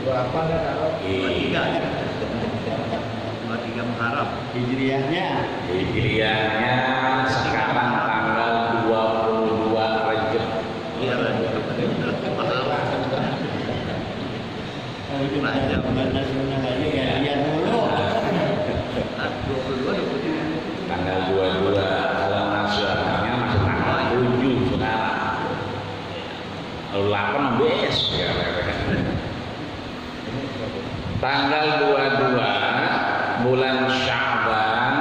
Berapa dah kalau? Iya. 23 Muharram. Hijriahnya Sekarang tanggal 22 Rajab. Iya lah. kalau itu Rajab bulan nasional aja gantian dulu. 22 Tanggal 22 kalau nasionalnya masih tanggal 7 sekarang. Lalu 8 besok ya. Tanggal 22 bulan Sya'ban.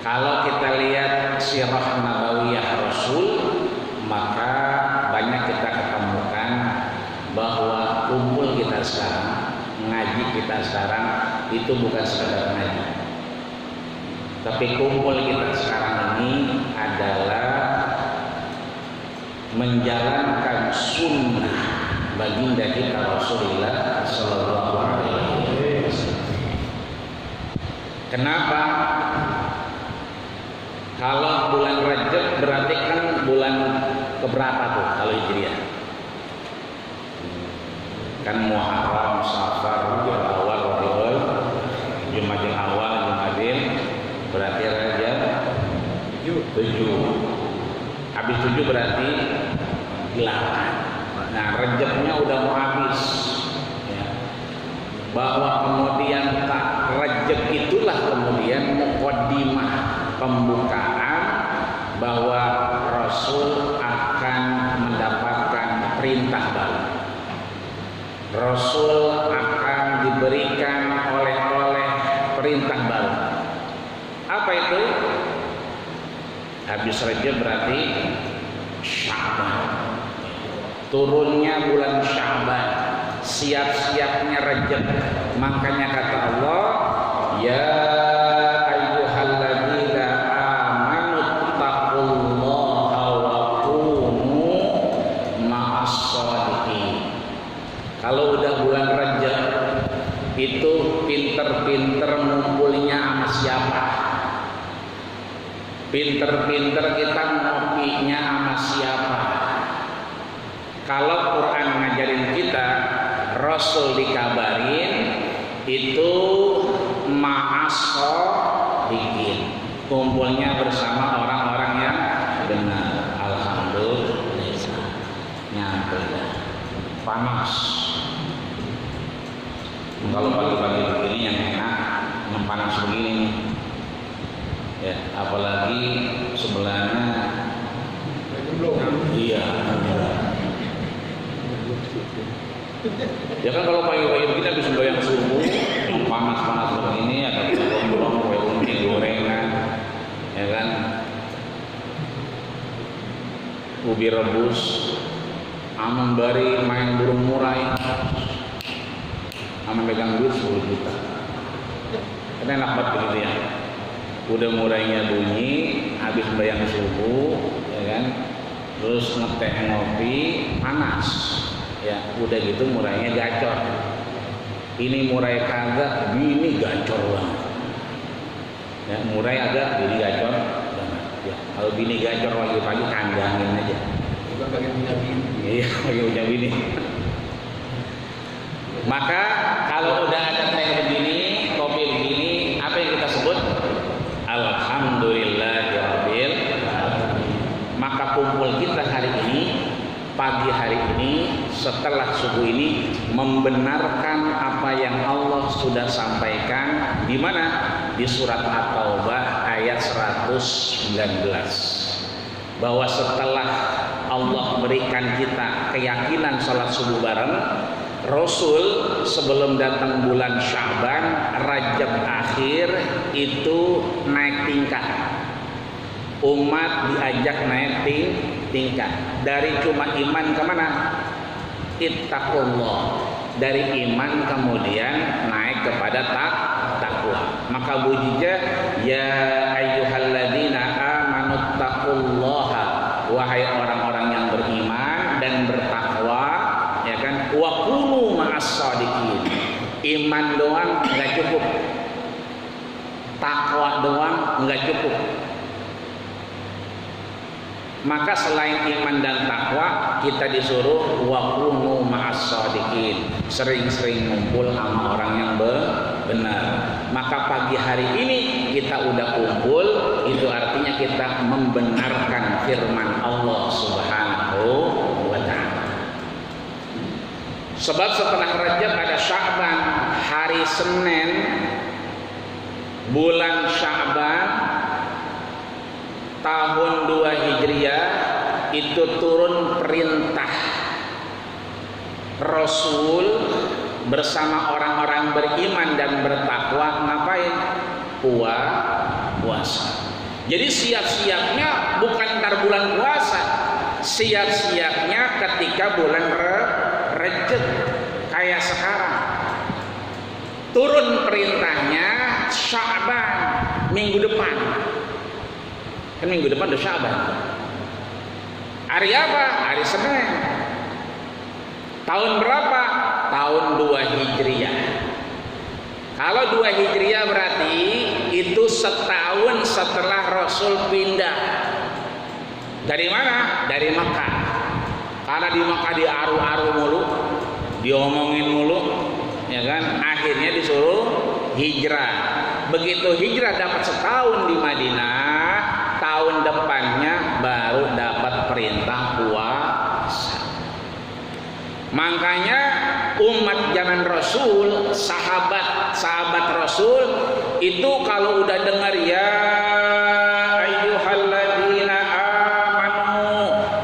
Kalau kita lihat sirah nabawiyah Rasul, maka banyak kita ketemukan bahwa kumpul kita sekarang, ngaji kita sekarang itu bukan sekadar ngaji. Tapi kumpul kita sekarang ini adalah menjalankan sunnah baginda kita Rasulullah Sallallahu Alaihi Wasallam. Kenapa? Kalau bulan Rajab berarti kan bulan keberapa tuh kalau Hijriah? Kan Muharram, Safar, Rabiul Awal, Rabiul, Jumadil Awal, Jumadil, berarti Rajab 7. Habis 7 berarti 8. Nah, Rajabnya udah mau habis. Ya. Bahwa kemudian Rajab itulah kemudian muqaddimah, pembukaan bahwa Rasul akan mendapatkan perintah baru. Rasul akan diberikan oleh perintah baru. Apa itu? Habis Rajab berarti Sya'ban. Turunnya bulan Sya'ban, siap-siapnya Rajab. Makanya kata Allah, ya ayyuhalladzina amanu taqullaha wa kunu ma'as-shadiqin. Kalau udah bulan Rajab itu pinter-pinter ngumpulnya sama siapa? Pinter-pinter kita ngopinya sama siapa? Kalau Quran ngajarin kita, Rasul dikabarin itu ma'as-shadiqin, kumpulnya bersama orang-orang yang benar. Alhamdulillah, nyampe dah. Panas. Kalau pagi-pagi begini yang enak, yang panas begini nih. Ya, apalagi sebelahnya. Iya. Ya kan kalau pagi-pagi begini habis sembahyang subuh, yang panas-panas begini, ada bolong-bolong, kue unik, gorengan, ya kan, ubi rebus, aman bari main burung murai, aman pegang duit 10 juta. Kan enak banget begitu ya. Udah murainya bunyi, habis sembahyang subuh, ya kan, terus ngeteh ngopi, panas. Ya, udah gitu murainya gacor. Ini murai kagak, bini gacor banget. Ya, murai agak, bini gacor banget. Ya, kalau bini gacor pagi-pagi kandangin aja. Bukan pakai minyak bini. Iya, pakai minyak bini. Maka kalau udah ada teh begini, kopi begini, apa yang kita sebut? Alhamdulillahirabbil alamin. Maka kumpul kita hari ini, pagi hari ini, setelah subuh ini, membenarkan apa yang Allah sudah sampaikan di mana? Di surat At-Taubah ayat 119. Bahwa setelah Allah berikan kita keyakinan salat subuh bareng, Rasul sebelum datang bulan Sya'ban, Rajab akhir itu naik tingkat. Umat diajak naik tingkat dari cuma iman ke mana? Ittaqullah. Dari iman kemudian naik kepada takwa. Maka bunyinya ya ayyuhalladzina amanu taqullaha, wahai orang-orang yang beriman dan bertakwa, ya kan, wa kunu ma'as-shadiqin. Iman doang enggak cukup, takwa doang enggak cukup. Maka selain iman dan takwa, kita disuruh wa kunu ma'as shadiqin, sering-sering ngumpul sama orang yang benar. Maka pagi hari ini kita udah kumpul, itu artinya kita membenarkan firman Allah Subhanahu wa ta'ala. Sebab setelah Rajab ada Sya'ban, hari Senin bulan Sya'ban tahun 2 Hijriah itu turun perintah Rasul bersama orang-orang beriman dan bertakwa ngapain? Puasa. Jadi siap-siapnya bukan ntar bulan puasa, siap-siapnya ketika bulan Rajab kayak sekarang. Turun perintahnya Sya'ban, minggu depan. Kan minggu depan udah Sya'ban. Hari apa? Hari Senin. Tahun berapa? Tahun 2 Hijriah. Kalau 2 Hijriah berarti itu setahun setelah Rasul pindah. Dari mana? Dari Mekah. Karena di Mekah diaru-aru mulu, diomongin mulu, ya kan? Akhirnya disuruh hijrah. Begitu hijrah dapat setahun di Madinah, tahun depannya baru dapat perintah puasa. Makanya umat zaman Rasul, sahabat Rasul itu kalau udah dengar ya ayyuhalladzina amanu,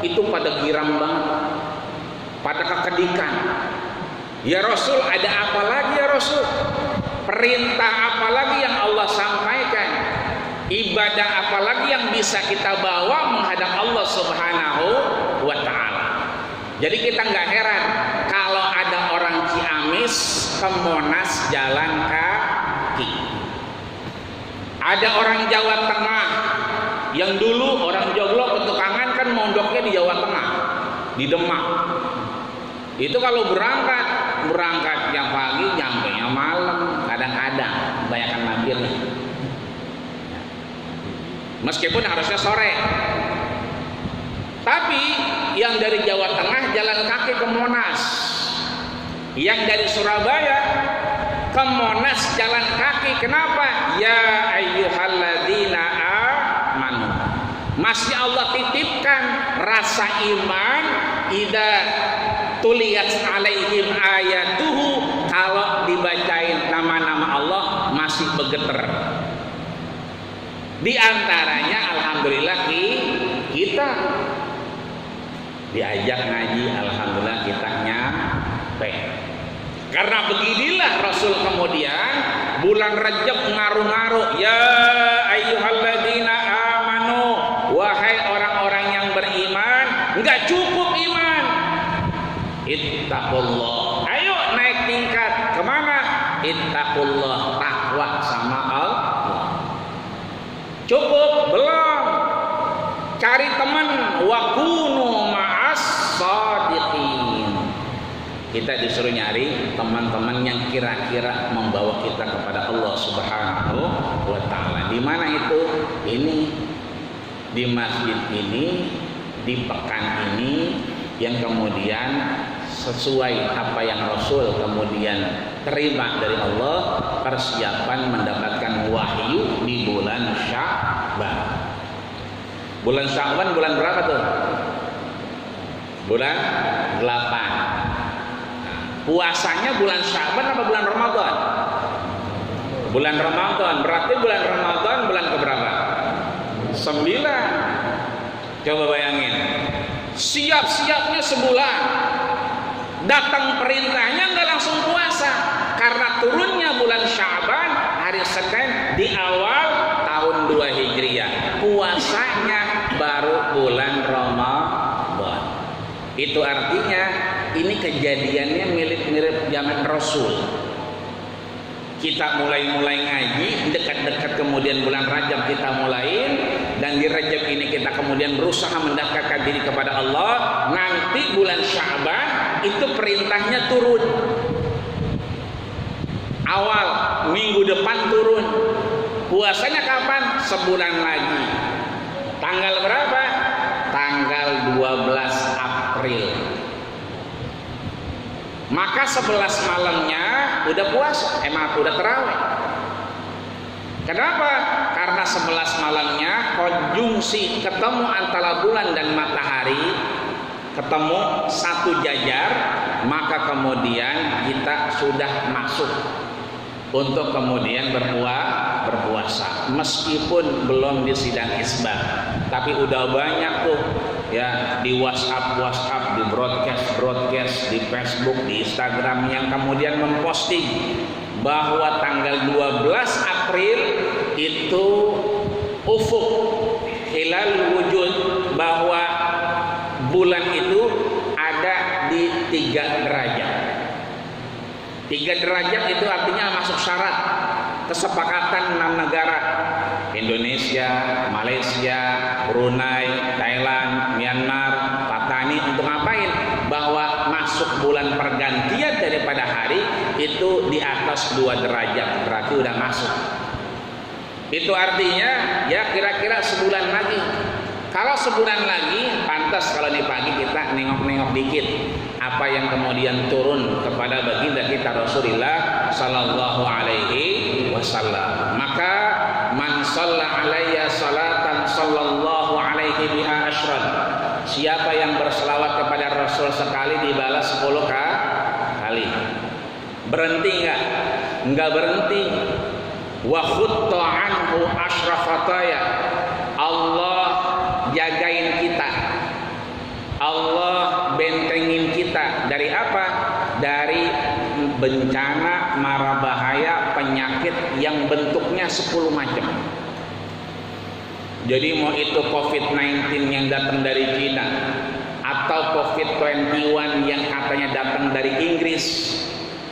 itu pada giram banget, pada kekedikan. Ya Rasul, ada apa lagi ya Rasul? Perintah apa lagi yang Allah sampaikan? Ibadah apa lagi yang bisa kita bawa menghadap Allah Subhanahu wa ta'ala? Jadi kita nggak heran kalau ada orang Ciamis ke Monas jalan kaki. Ada orang Jawa Tengah yang dulu orang Joglo petukangan kan mondoknya di Jawa Tengah, di Demak. Itu kalau berangkat yang pagi nyampenya malam, kadang-kadang kebanyakan mampirnya. Meskipun harusnya sore. Tapi yang dari Jawa Tengah jalan kaki ke Monas, yang dari Surabaya ke Monas jalan kaki. Kenapa? Ya ayyuhalladzina amanu, masih Allah titipkan rasa iman. Idza tuliyat alaihim ayatuhu, kalau dibacain nama-nama Allah masih bergetar. Di antaranya alhamdulillah kita diajak ngaji, alhamdulillah kita nyampe. Karena beginilah Rasul kemudian bulan Rajab ngaruh-ngaruh, ya ayyuhalladzina amanu, wahai orang-orang yang beriman. Enggak cukup iman, ittaqullah, ayo naik tingkat. Kemana? Ittaqullah, takwa sama Allah. Cukup? Belum. Cari teman, wa kunu ma'as shadiqin. Kita disuruh nyari teman-teman yang kira-kira membawa kita kepada Allah Subhanahu wa ta'ala. Di mana itu? Ini di masjid ini, di pekan ini, yang kemudian sesuai apa yang Rasul kemudian terima dari Allah, persiapan mendapatkan wahyu di bulan Sya'ban. Bulan Sya'ban bulan berapa tuh? Bulan 8. Puasanya bulan Sya'ban apa bulan Ramadan? Bulan Ramadan. Berarti bulan Ramadan bulan keberapa? 9. Coba bayangin. Siap-siapnya sebulan. Datang perintahnya nggak langsung puasa, karena turunnya bulan Sya'ban hari Senin di awal tahun 2 Hijriah. Puasanya baru bulan Ramadan. Itu artinya ini kejadiannya mirip-mirip zaman Rasul. Kita mulai ngaji, dekat-dekat kemudian bulan Rajab kita mulain, dan di Rajab ini kita kemudian berusaha mendekatkan diri kepada Allah. Nanti bulan Sya'ban itu perintahnya turun. Awal minggu depan turun. Puasanya kapan? Sebulan lagi. Tanggal berapa? Tanggal maka 11 malamnya udah puasa, udah tarawih. Kenapa? Karena 11 malamnya konjungsi ketemu antara bulan dan matahari, ketemu satu jajar, maka kemudian kita sudah masuk untuk kemudian berpuasa. Meskipun belum di sidang isbat, tapi udah banyak tuh ya di WhatsApp, di broadcast, di Facebook, di Instagram yang kemudian memposting bahwa tanggal 12 April itu ufuk hilal wujud, bahwa bulan itu ada di 3 derajat. 3 derajat itu artinya masuk syarat kesepakatan 6 negara: Indonesia, Malaysia, Brunei, Thailand, Myanmar, Patani. Untuk ngapain? Bahwa masuk bulan pergantian daripada hari itu di atas 2 derajat, berarti udah masuk. Itu artinya ya kira-kira sebulan lagi. Kalau sebulan lagi, pantas kalau di pagi kita nengok-nengok dikit apa yang kemudian turun kepada baginda kita Rasulullah sallallahu alaihi wasallam. Maka man shalla alayya salatan sallallahu alaihi biha asyran. Siapa yang berselawat kepada Rasul sekali dibalas 10 kali. Berhenti enggak? Enggak berhenti. Wa khutta anhu asyra khataya. Allah jagain kita, Allah bentengin kita dari apa? Dari bencana, mara bahaya, penyakit yang bentuknya 10 macam. Jadi mau itu COVID-19 yang datang dari Cina, atau COVID-21 yang katanya datang dari Inggris,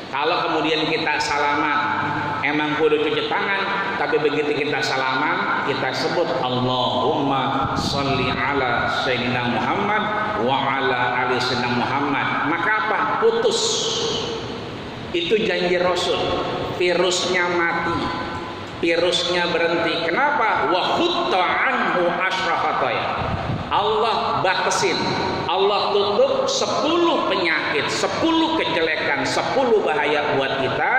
kalau kemudian kita salaman, emang kudu cuci tangan, tapi begitu kita salaman, kita sebut Allahumma sholli ala sayyidina Muhammad wa ala ali sayyidina Muhammad. Maka apa? Putus. Itu janji Rasul. Virusnya mati, virusnya berhenti. Kenapa? Wa khutta anhu asyra khataya. Allah batasin, Allah tutup 10 penyakit, 10 kejelekan, 10 bahaya buat kita.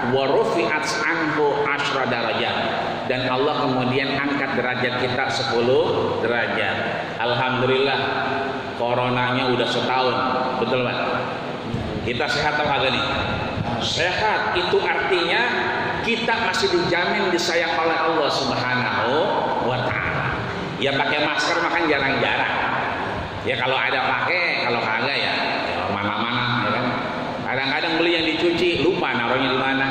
Wa rufi'at anhu asyra darajat, dan Allah kemudian angkat derajat kita 10 derajat. Alhamdulillah coronanya udah setahun, betul Pak? Kita sehat atau kagak nih? Sehat. Itu artinya kita masih dijamin disayang oleh Allah Subhanahu wa ta'ala. Ya pakai masker makan jarang-jarang. Ya kalau ada pakai, kalau kagak ya mana-mana ya kan. Kadang-kadang beli yang dicuci lupa naruhnya di mana.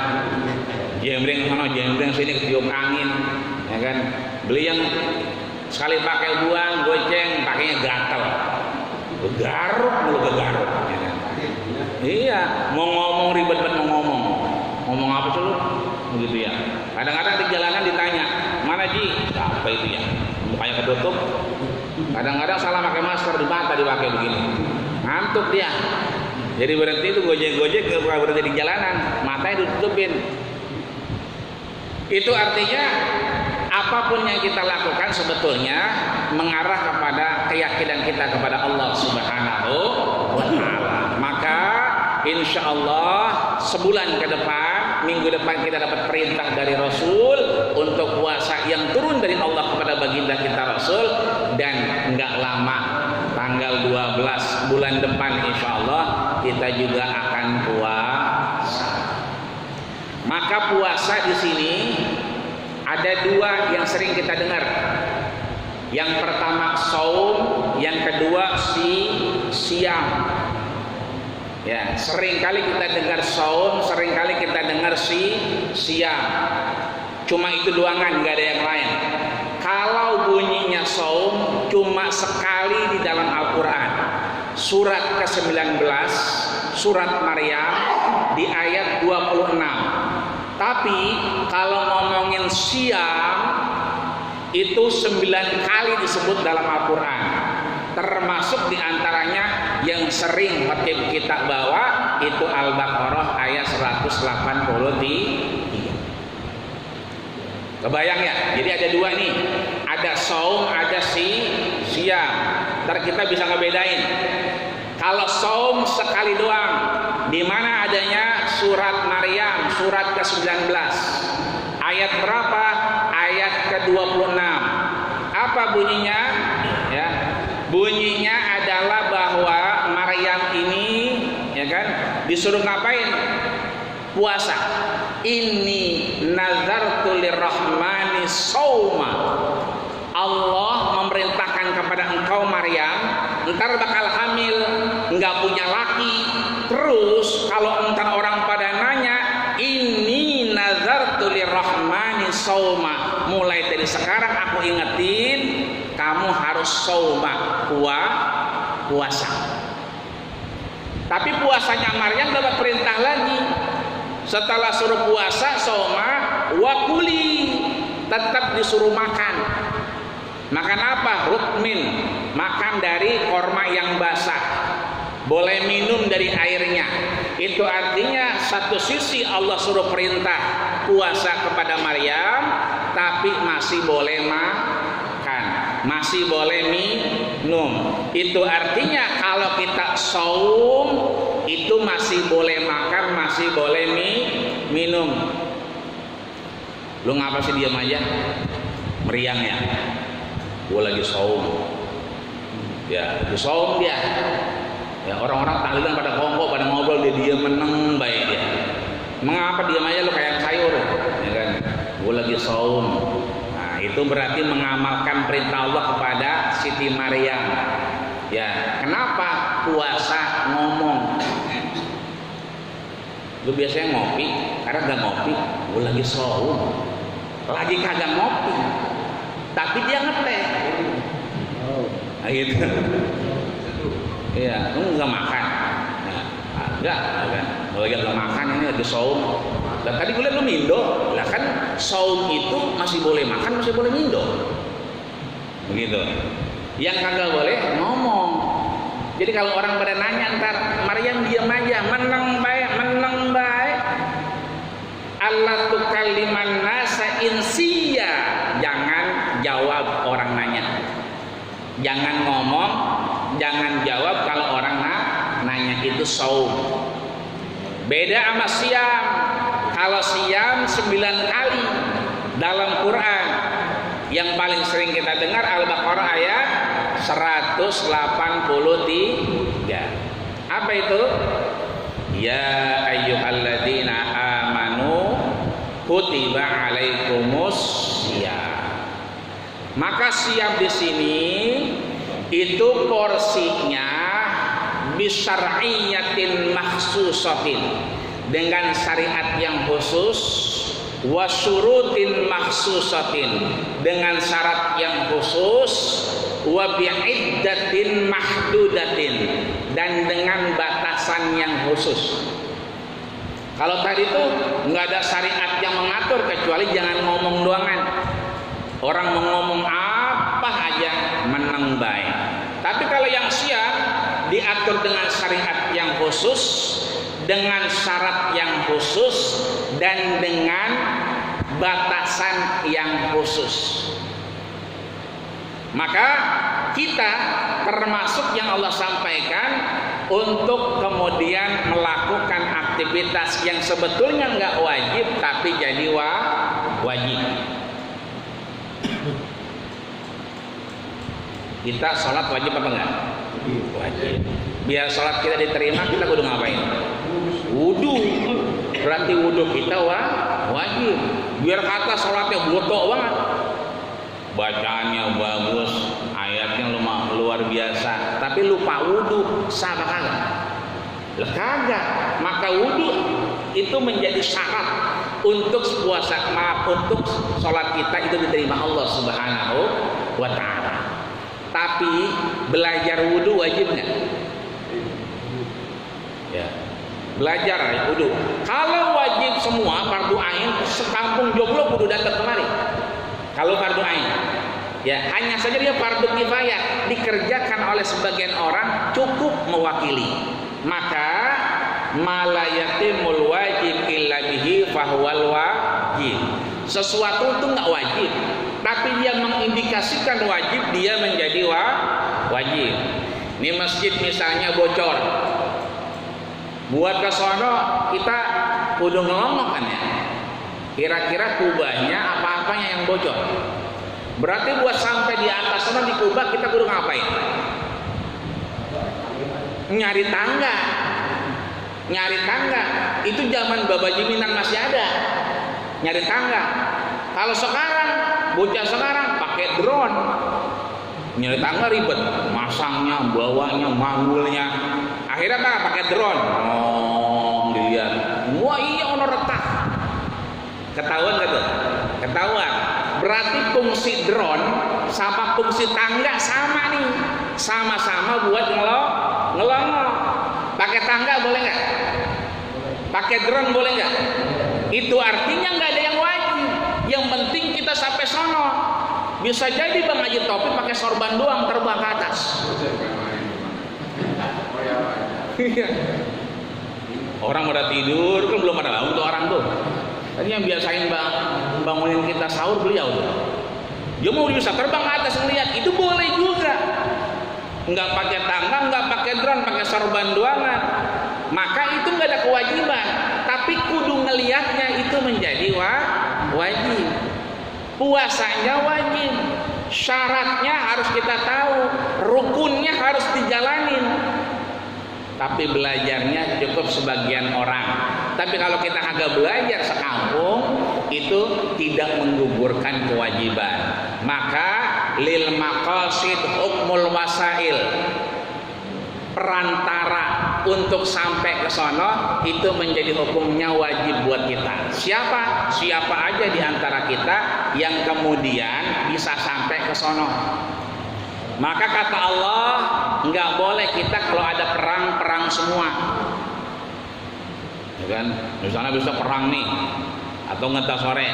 Jembreng sana, jembreng sini ketiup angin, ya kan. Beli yang sekali pakai buang, goceng, pakainya gatel. Garuk mulu garuk, ya kan. Iya, mau ngomong ribet banget mau ngomong. Ngomong apa sih lu? Begitu ya. Kadang-kadang di jalanan ditanya, "Mana Ji?" Apa itu ya? Mukanya ketutup. Kadang-kadang salah pakai masker, di mata dipakai begini. Ngantuk dia. Jadi berhenti itu gojek-gojek berhenti di jalanan, matanya ditutupin. Itu artinya apapun yang kita lakukan sebetulnya mengarah kepada keyakinan kita kepada Allah Subhanahu wa ta'ala. Maka insya Allah sebulan ke depan, minggu depan kita dapat perintah dari Rasul untuk puasa yang turun dari Allah kepada baginda kita Rasul, dan enggak lama tanggal 12 bulan depan insya Allah kita juga akan puasa. Maka puasa di sini ada 2 yang sering kita dengar. Yang pertama saum, yang kedua siam. Ya, sering kali kita dengar saum, sering kali kita dengar siam. Cuma itu doangan, nggak ada yang lain. Kalau bunyinya saum cuma sekali di dalam Al-Quran, surat ke-19, surat Maryam di ayat 26. Tapi kalau ngomongin siam itu 9 kali disebut dalam Al-Quran. Termasuk diantaranya yang sering khatib kita bawa itu Al-Baqarah ayat 183. Kebayang ya? Jadi ada 2 nih, ada saum, ada siam. Ntar kita bisa ngebedain. Kalau saum sekali doang, di mana adanya surat Maryam, surat ke-19. Ayat berapa? Ayat ke-26. Apa bunyinya? Ya. Bunyinya adalah bahwa Maryam ini, ya kan, disuruh ngapain? Puasa. Inni nazartu lirrahmani shauma. Allah memerintahkan kepada engkau Maryam, entar bakal hamil, enggak punya laki. Terus kalau entar orang pada nanya, ini nazartu lirrahmani shauma. Mulai dari sekarang aku ingetin, kamu harus shauma, puasa. Tapi puasanya Maryam dapat perintah lagi. Setelah suruh puasa, shauma wakuli, tetap disuruh makan. Makan apa? Rukmin, makan dari korma yang basah. Boleh minum dari airnya. Itu artinya satu sisi Allah suruh perintah puasa kepada Maryam, tapi masih boleh makan, masih boleh minum. Itu artinya kalau kita saum itu masih boleh makan, masih boleh minum. Lu ngapa sih diam aja? Meriang ya? Gue lagi saum, ya lagi saum dia. Ya orang-orang tahlilan pada kongko, pada ngobrol, dia meneng baik dia. Mengapa diam aja lu kayak sayur? Ya kan? Gue lagi saum. Nah itu berarti mengamalkan perintah Allah kepada Siti Maryam. Ya kenapa puasa ngomong? Lu biasanya ngopi, karena gak ngopi, gue lagi saum, lagi kagak ngopi. Tapi dia ngeteh. Nah, gitu. Iya, lu nggak makan. Nah, enggak kan? Kalau lagi nggak makan ini lagi saum. Dan tadi gue lihat lu mindo. Lah kan saum itu masih boleh makan, masih boleh mindo. Begitu. Yang kagak boleh ngomong. Jadi kalau orang pada nanya ntar Maryam diam aja, meneng baik. Allah tukalliman nasa insiya. Jangan jawab orang nanya. Jangan ngomong, jangan jawab kalau orang nanya. Itu saum. Beda sama siam. Kalau siam 9 kali dalam Quran. Yang paling sering kita dengar Al-Baqarah ayat 183. Apa itu? Ya ayyuhalladzina amanu kutiba alaikumus syiyam. Maka syiyam di sini itu porsinya bisyar'iyatin makhsusatin, dengan syariat yang khusus, wasyurutin makhsusatin, dengan syarat yang khusus, wa bi'iddatin mahdudatin, dan dengan batasan yang khusus. Kalau tadi itu nggak ada syariat yang mengatur kecuali jangan ngomong doangan. Orang mau ngomong apa aja meneng baik. Tapi kalau yang siap diatur dengan syariat yang khusus, dengan syarat yang khusus, dan dengan batasan yang khusus. Maka kita termasuk yang Allah sampaikan untuk kemudian melakukan aktivitas yang sebetulnya nggak wajib tapi jadi wajib. Kita sholat wajib apa enggak? Wajib. Biar sholat kita diterima, kita kudu ngapain? Wudu. Berarti wudu kita wajib. Biar kata sholatnya botok banget, bacaannya bagus, ayatnya luar biasa, tapi lupa wudu, sah apa kagak? Lah kagak. Maka wudu itu menjadi syarat untuk puasa, untuk sholat kita itu diterima Allah Subhanahu wa ta'ala. Tapi belajar wudu wajib nggak? Ya, belajar wudu. Kalau wajib semua fardu ain, sekampung jomblo kudu datang kemari. Kalau fardu ain, ya hanya saja dia fardu kifayah, dikerjakan oleh sebagian orang, cukup mewakili. Maka malayatimul wajib illa bihi fahuwal wajib. Sesuatu itu nggak wajib, tapi dia mengindikasikan wajib, dia menjadi wajib. Ini masjid misalnya bocor, Buat ke sono kita kudu ngomong kan ya. Kira-kira kubahnya apa-apanya yang bocor. Berarti buat sampai di atas sana di kubah kita kudu ngapain? Nyari tangga. Nyari tangga. Itu zaman Baba Jiminan masih ada. Nyari tangga. Kalau sekarang bocah sekarang pakai drone. Nyari tangga ribet, masangnya, bawanya, manggulnya. Akhirnya apa? Pakai drone. Oh, dilihat. Wah iya ono retak. Ketahuan gak tuh? Ketahuan. Berarti fungsi drone sama fungsi tangga sama nih. Sama-sama buat ngelongo. Pakai tangga boleh nggak? Pakai drone boleh nggak? Itu artinya nggak ada yang wajib. Yang penting kita sampai sono. Bisa jadi Bang Haji Taufik pakai sorban doang terbang ke atas. Orang udah tidur kan belum ada untuk orang tuh. Tadi yang biasain bangunin kita sahur beliau tuh. Dia mau bisa terbang ke atas ngeliat, itu boleh juga. Nggak pakai tangga, nggak pakai drone, pakai sorban doangan. Maka itu nggak ada kewajiban. Tapi kudu ngeliatnya itu menjadi wajib. Puasanya wajib. Syaratnya harus kita tahu, rukunnya harus dijalanin. Tapi belajarnya cukup sebagian orang. Tapi kalau kita agak belajar sekampung, itu tidak menggugurkan kewajiban. Maka lil maqasid hukmul wasail. Perantara untuk sampai ke sono itu menjadi hukumnya wajib buat kita. Siapa aja di antara kita yang kemudian bisa sampai ke sono. Maka kata Allah, nggak boleh kita kalau ada perang semua. Ya kan? Misalnya bisa perang nih atau ngetas sore.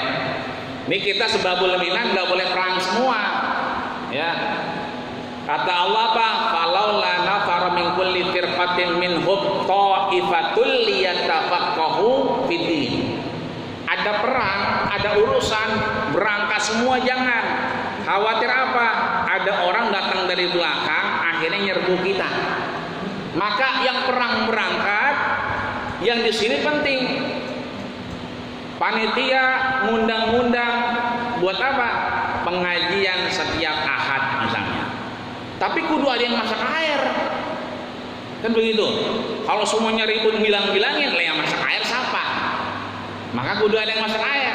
Ini kita sebabul minan nggak boleh perang semua. Ya. Kata Allah apa? Falaula nafara min kulli firqatin minhum ta'ifatul liyatafaqahu fiddin. Ada perang, ada urusan, berangkat semua jangan. Khawatir apa? Ada orang datang dari belakang akhirnya nyerbu kita. Maka yang perang berangkat, yang di sini penting. Panitia ngundang-ngundang buat apa? Pengajian setiap Ahad misalnya. Tapi kudu ada yang masak air. Kan begitu. Kalau semuanya ribut bilang-bilangin, lah yang masak air siapa? Maka kudu ada yang masak air.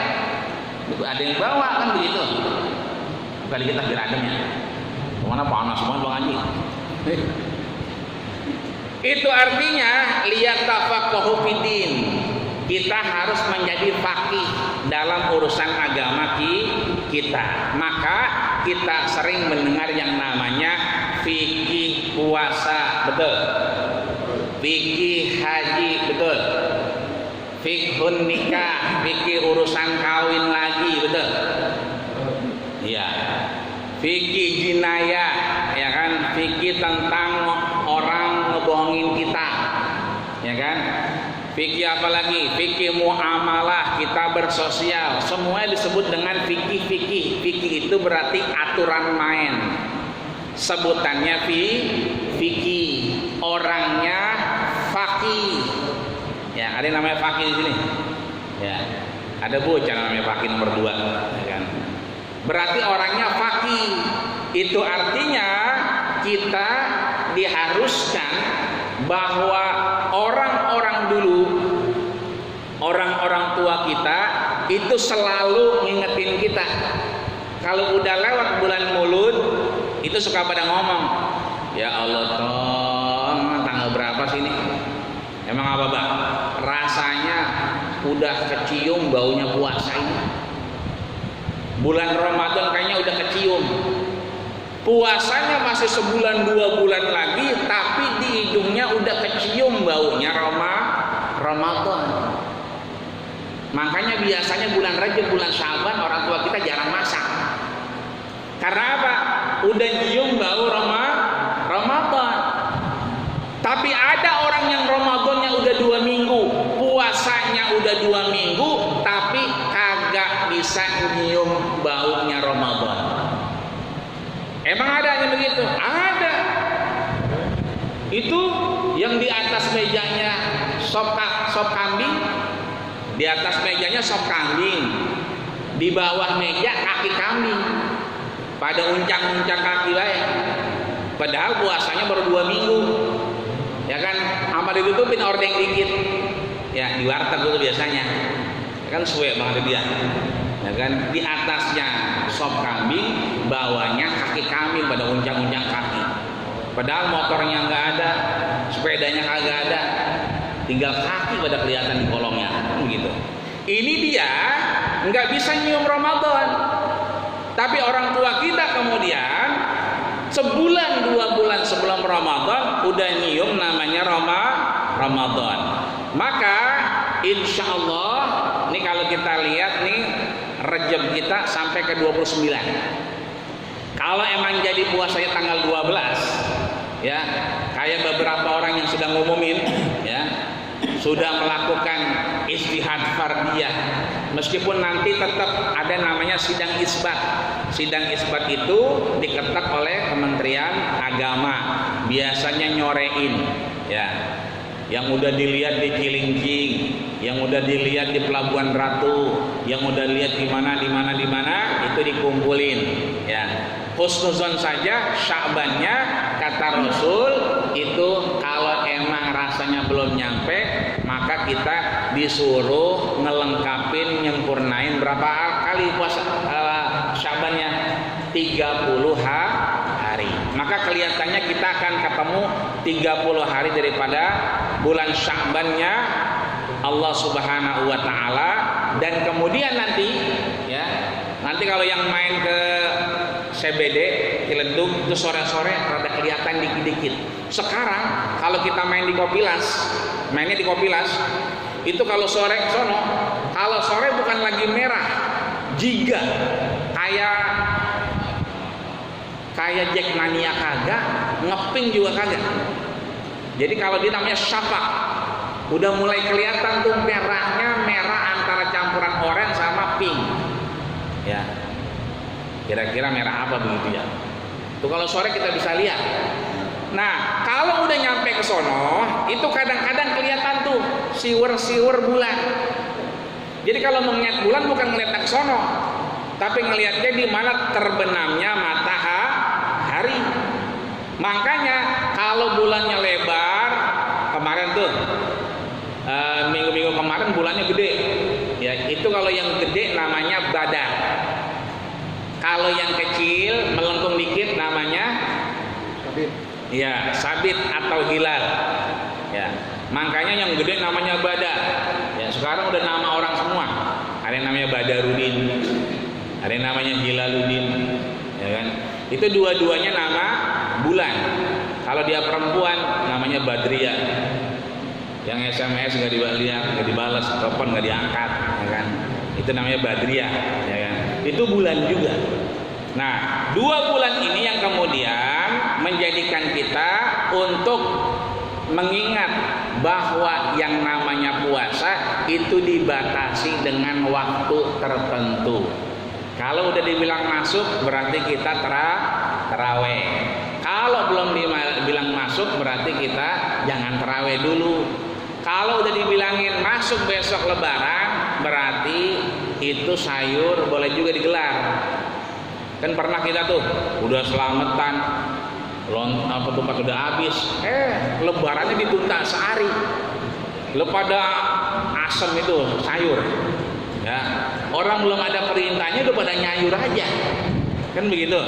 Ada yang bawa kan begitu. Kali kita beradem ya. Kemana panas semua Bang Haji. Itu artinya liyatafaqahu fiddin. Kita harus menjadi faqih dalam urusan agama kita. Maka kita sering mendengar yang namanya fikih puasa, betul. Fikih haji, betul. Fikhun nikah, fikih urusan kawin lagi, betul. Iya. Fikih jinayah, ya kan? Fikih tentang orang ngebohongin kita, ya kan? Fikih apa lagi? Fikih muamalah, kita bersosial, semuanya disebut dengan fikih. Fikih itu berarti aturan main. Sebutannya fikih. Orangnya faqih. Ya, ada yang namanya faqih di sini. Ya, ada bocah namanya faqih nomor 2, ya kan? Berarti orangnya faqih. Itu artinya kita diharuskan bahwa orang-orang dulu, orang-orang tua kita itu selalu ngingetin kita. Kalau udah lewat bulan Maulud, itu suka pada ngomong, ya Allah Tom, tanggal berapa sih ini? Emang apa Bang? Rasanya udah kecium baunya puasa ini. Bulan Ramadan kayaknya udah kecium. Puasanya masih sebulan 2 bulan lagi, tapi di hidungnya udah kecium baunya Ramadan. Makanya biasanya bulan Rajab, bulan Syaban orang tua kita jarang masak. Karena apa? Udah nyium bau Ramadan. Tapi ada orang yang Ramadannya udah 2 minggu, puasanya udah 2 minggu, tapi kagak bisa nyium baunya Ramadan. Emang ada yang begitu? Ada. Itu yang di atas mejanya sop kambing, di atas mejanya sop kambing, di bawah meja kaki kambing, pada uncang-uncang kaki lain. Padahal puasanya baru 2 minggu, ya kan? Apa ditutupin ordeng dikit, ya di warteg itu biasanya, ya kan suwe banget dia, ya kan? Di atasnya sop kambing, bawahnya kaki kambing pada uncang-uncang kaki. Padahal motornya nggak ada, sepedanya kagak ada, tinggal kaki pada kelihatan di kolongnya, begitu. Ini dia nggak bisa nyium Ramadan, tapi orang tua kita kemudian sebulan 2 bulan sebelum Ramadan udah nyium namanya Ramadan. Maka insya Allah nih kalau kita lihat nih Rejab kita sampai ke 29. Kalau emang jadi puasanya tanggal 12, ya kayak beberapa orang yang sudah ngumumin, ya sudah melakukan ijtihad fardiyah, meskipun nanti tetap ada namanya sidang isbat. Sidang isbat itu diketok oleh Kementerian Agama, biasanya nyorein, ya yang udah dilihat di Cilincing, yang udah dilihat di Pelabuhan Ratu, yang udah dilihat di mana itu dikumpulin, ya. Husnuzon saja Sya'bannya kata Rasul itu kalau emang rasanya belum nyampe, maka kita disuruh ngelengkapin, nyempurnain berapa kali puasa Sya'bannya? 30 hari. Maka kelihatannya kita akan ketemu 30 hari daripada bulan Sya'bannya Allah Subhanahu wa taala. Dan kemudian nanti, ya, nanti kalau yang main ke CBD Ciledug itu sore-sore rada kelihatan dikit-dikit. Sekarang kalau kita main di Kopilas, mainnya di Kopilas, itu kalau sore ke sono, kalau sore bukan lagi merah, jiga, kayak Jackmania kagak, ngeping juga kagak. Jadi kalau dia namanya syafaq, udah mulai kelihatan tuh merahnya, merah antara campuran oranye sama pink, ya. Kira-kira merah apa begitu ya? Tuh kalau sore kita bisa lihat. Nah, kalau udah nyampe ke sono, itu kadang-kadang kelihatan tuh siwer-siwer bulan. Jadi kalau mau ngeliat bulan bukan ngeliat ke sono, tapi ngelihatnya di mana terbenamnya matahari. Makanya kalau bulannya lebar, kemarin tuh minggu-minggu kemarin bulannya gede, ya itu kalau yang gede namanya badar. Kalau yang kecil melengkung dikit namanya sabit. Ya, sabit atau hilal. Ya, makanya yang gede namanya badar. Ya, sekarang udah nama orang semua. Ada yang namanya Badarudin, ada yang namanya Hilaluddin, ya kan? Itu dua-duanya nama bulan. Kalau dia perempuan namanya Badriyah. Yang SMS nggak dibalas, telepon nggak diangkat, ya kan? Itu namanya Badriyah, ya kan? Itu bulan juga. Nah, 2 bulan ini yang kemudian menjadikan kita untuk mengingat bahwa yang namanya puasa itu dibatasi dengan waktu tertentu. Kalau udah dibilang masuk berarti kita terawih. Kalau belum dibilang masuk berarti kita jangan terawih dulu. Kalau udah dibilangin masuk besok lebaran berarti itu sayur boleh juga digelar. Kan pernah kita tuh udah selamatan ketupat udah habis, lebarannya ditunda sehari. Pada asem itu sayur, ya orang belum ada perintahnya udah pada nyayur aja, kan begitu.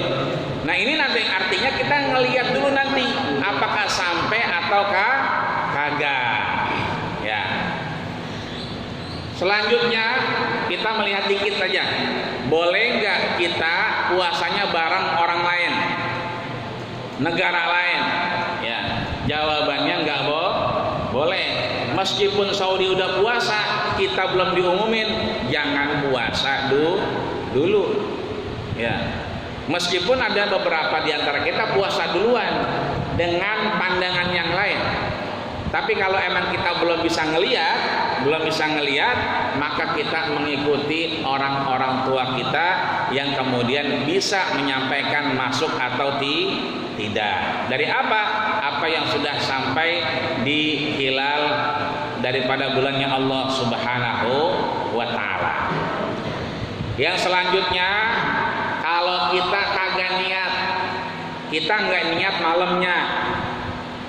Nah ini nanti artinya kita ngelihat dulu nanti apakah sampai ataukah kagak, ya. Selanjutnya kita melihat dikit saja, boleh nggak kita puasanya bareng orang lain, negara lain? Ya, jawabannya nggak boleh. Meskipun Saudi udah puasa, kita belum diumumin, jangan puasa dulu. Ya, meskipun ada beberapa di antara kita puasa duluan dengan pandangan yang lain. Tapi kalau emang kita belum bisa ngelihat, maka kita mengikuti orang-orang tua kita yang kemudian bisa menyampaikan masuk atau tidak. Dari apa yang sudah sampai di hilal daripada bulannya Allah Subhanahu wa taala. Yang selanjutnya, kalau kita kagak niat, kita nggak niat malamnya,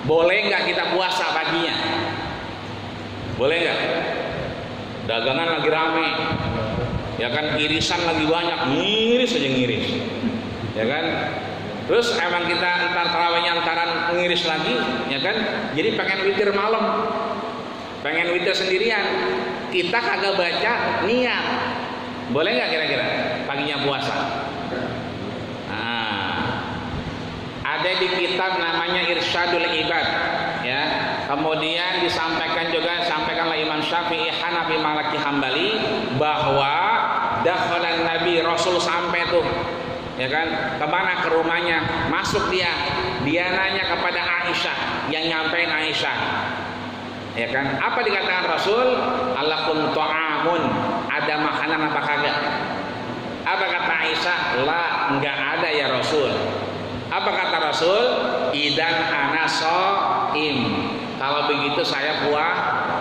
boleh nggak kita puasa paginya? Boleh nggak? Dagangan lagi rame, ya kan, irisan lagi banyak, ngiris aja ngiris, ya kan. Terus emang kita entar tarawihnya antaran ngiris lagi, ya kan. Jadi pengen witir malam, pengen witir sendirian, kita kagak baca niat, boleh nggak kira-kira paginya puasa? Nah, ada di kitab namanya Irsyadul Ibad, ya. Kemudian disampaikanlah Imam Syafi'i, Hanafi, Maliki, Hambali bahwa dakhalan Nabi, Rasul sampai tuh, ya kan, kemana, ke rumahnya, masuk dia nanya kepada Aisyah, yang nyampein Aisyah, ya kan, apa dikatakan Rasul? Alakum ta'amun, ada makanan apa kagak? Apa kata Aisyah? La, enggak ada ya Rasul. Apa kata Rasul? Idan ana shaim, kalau begitu saya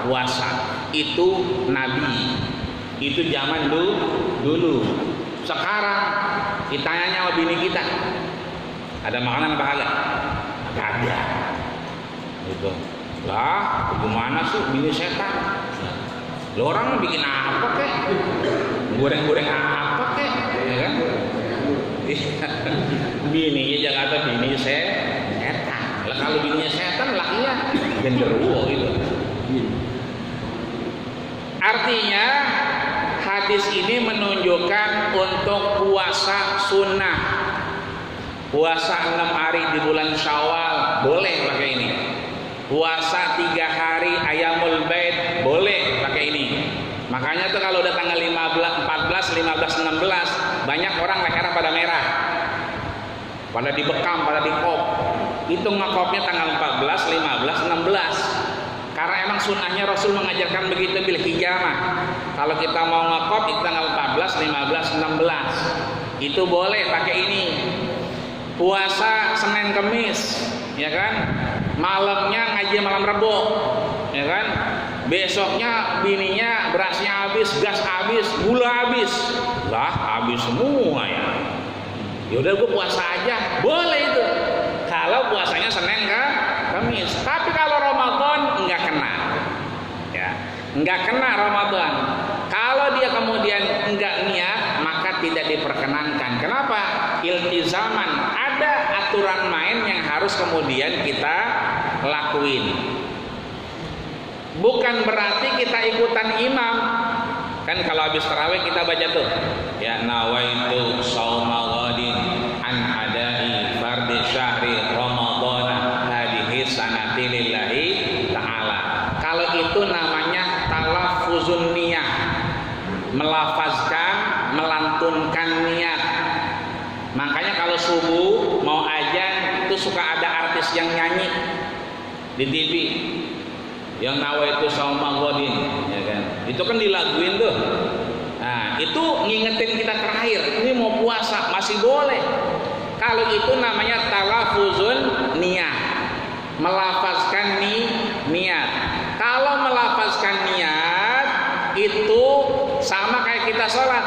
puasa. Itu Nabi, itu zaman dulu. Sekarang kita tanya sama bini kita, ada makanan apa kagak? Kagak ada. Gitu. Lah, gimana sih bini setan? Lo orang bikin apa kek? Goreng-goreng apa kek? Ya kan? Bininya Jakarta bini setan. Lah kalau bininya setan, lakinya genderuwo gitu. Artinya hadis ini menunjukkan untuk puasa sunnah, puasa 6 hari di bulan Syawal boleh pakai ini, puasa 3 hari Ayamul Bait boleh pakai ini. Makanya tuh kalau udah tanggal 15, 14, 15, 16 banyak orang lehernya pada merah, pada dibekam, pada dikop. Itu ngekopnya tanggal 14, 15, 16. Karena emang sunnahnya Rasul mengajarkan begitu bil hijamah. Kalau kita mau ngekop itu tanggal 14, 15, 16. Itu boleh pakai ini. Puasa Senin Kemis, ya kan? Malamnya ngaji malam Rebo, ya kan? Besoknya bininya berasnya habis, gas habis, gula habis. Lah, habis semua ya. Yaudah gue puasa aja, boleh itu. Kalau puasanya Senin ke Kamis. Tapi kalau Ramadan enggak kena, ya, enggak kena Ramadan. Kalau dia kemudian enggak niat, maka tidak diperkenankan. Kenapa? Iltizaman, ada aturan main yang harus kemudian kita lakuin. Bukan berarti kita ikutan imam. Kan kalau habis tarawih kita baca tuh, ya, nawaitu shauma ghadin an adai fardhi syahri ramadhana hadhihi sanati lillahi ta'ala. Kalau itu namanya talaffuzun niyah, melafazkan, melantunkan niat. Makanya kalau subuh mau azan itu suka ada artis yang nyanyi di TV, yang nawaitu shauma ghadin, ya kan? Itu kan dilaguin tuh. Nah, itu ngingetin kita terakhir, ini mau puasa masih boleh. Kalau itu namanya talaffuzun niyah, melafazkan niat. Kalau melafazkan niat itu sama kayak kita sholat.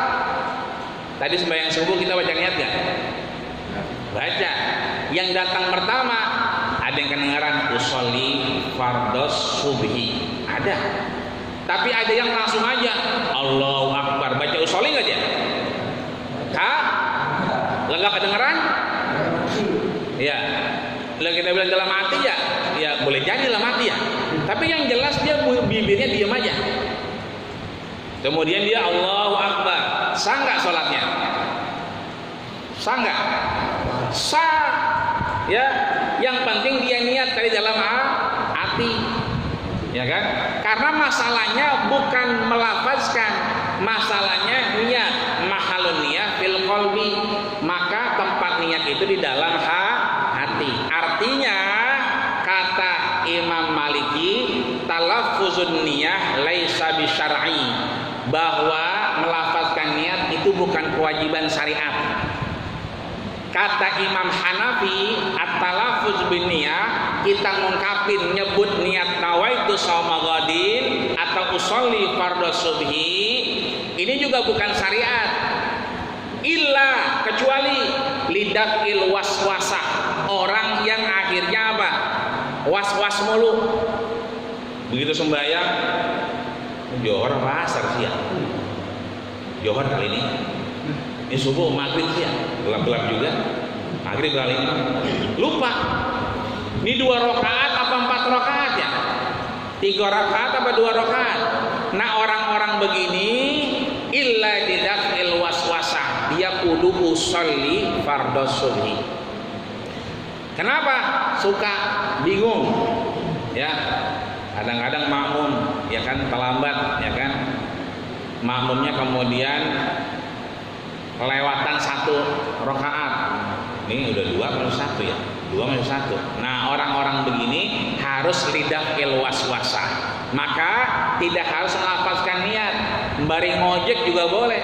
Tadi sembahyang subuh kita baca niat gak? Baca. Yang datang pertama ada yang kedengaran usolli fardhos subhi, ada. Tapi ada yang langsung aja Allahu Akbar, baca usolli nggak dia? Nggak kedengeran? Ya, lah kita bilang dalam hati ya, ya boleh jadi dalam hati ya. Tapi yang jelas dia bibirnya diam aja. Kemudian dia Allahu Akbar, sah nggak sholatnya? Sah nggak? Sah. Ya, yang penting dia niat dari dalam hati, ya kan? Karena masalahnya bukan melafazkan, masalahnya niat. Mahalun niyah fil qalbi, maka tempat niat itu di dalam hati. Artinya kata Imam Maliki, talaffuzun niyah laisa bisyar'i, bahwa melafazkan niat itu bukan kewajiban syariat. Kata Imam Hanafi, at-talaffuz bin niyah, kita ngungkapin nyebut niat nawaitu shauma ghadin atau usolli fardhu subhi, ini juga bukan syariat. Illa, kecuali lidafil waswasah, orang yang akhirnya apa? Was-was mulu. Begitu sembahyang, johor apa asar sih ya? Johor kali ini. Ini subuh maghrib sih ya, gelap-gelap juga. Maghrib kali ini lupa. Ini 2 rakaat apa 4 rakaat ya? 3 rakaat apa 2 rakaat? Nah orang-orang begini illa didafil waswasah, dia kudu usolli fardhu subhi. Kenapa? Suka bingung ya. Kadang-kadang makmum ya kan terlambat ya kan. Makmumnya kemudian kelewatan 1 rakaat. Ini udah 2 minus 1 ya. 2 minus 1. Nah, orang-orang begini harus lidafil waswasah. Maka tidak harus melafazkan niat. Bari ngojek juga boleh.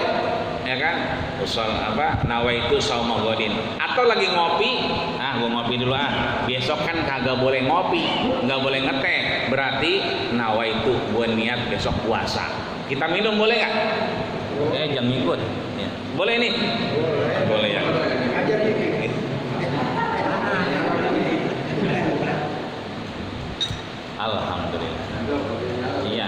Ya kan? Usul apa? Nawaitu shauma ghadin. Atau lagi ngopi, gua ngopi dulu Besok kan kagak boleh ngopi, enggak boleh ngeteh. Berarti nawaitu gua niat besok puasa. Kita minum boleh enggak? Jangan ikut. Ya. Boleh nih? Boleh ya. Alhamdulillah. Iya.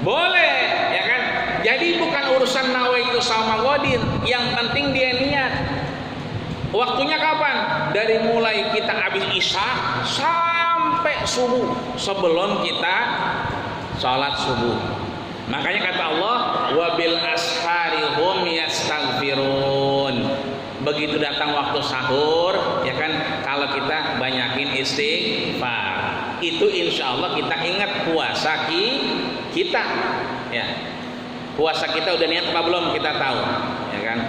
Boleh, ya kan? Jadi bukan urusan nawaitu shauma ghadin, yang penting dia niat. Waktunya kapan? Dari mulai kita habis isya sampai subuh, sebelum kita sholat subuh. Makanya kata Allah, wabil ashari hum yastaghfirun. Begitu datang waktu sahur, ya kan, kalau kita banyakin istighfar, itu insya Allah kita ingat puasa kita, ya. Puasa kita udah niat apa belum kita tahu, ya kan.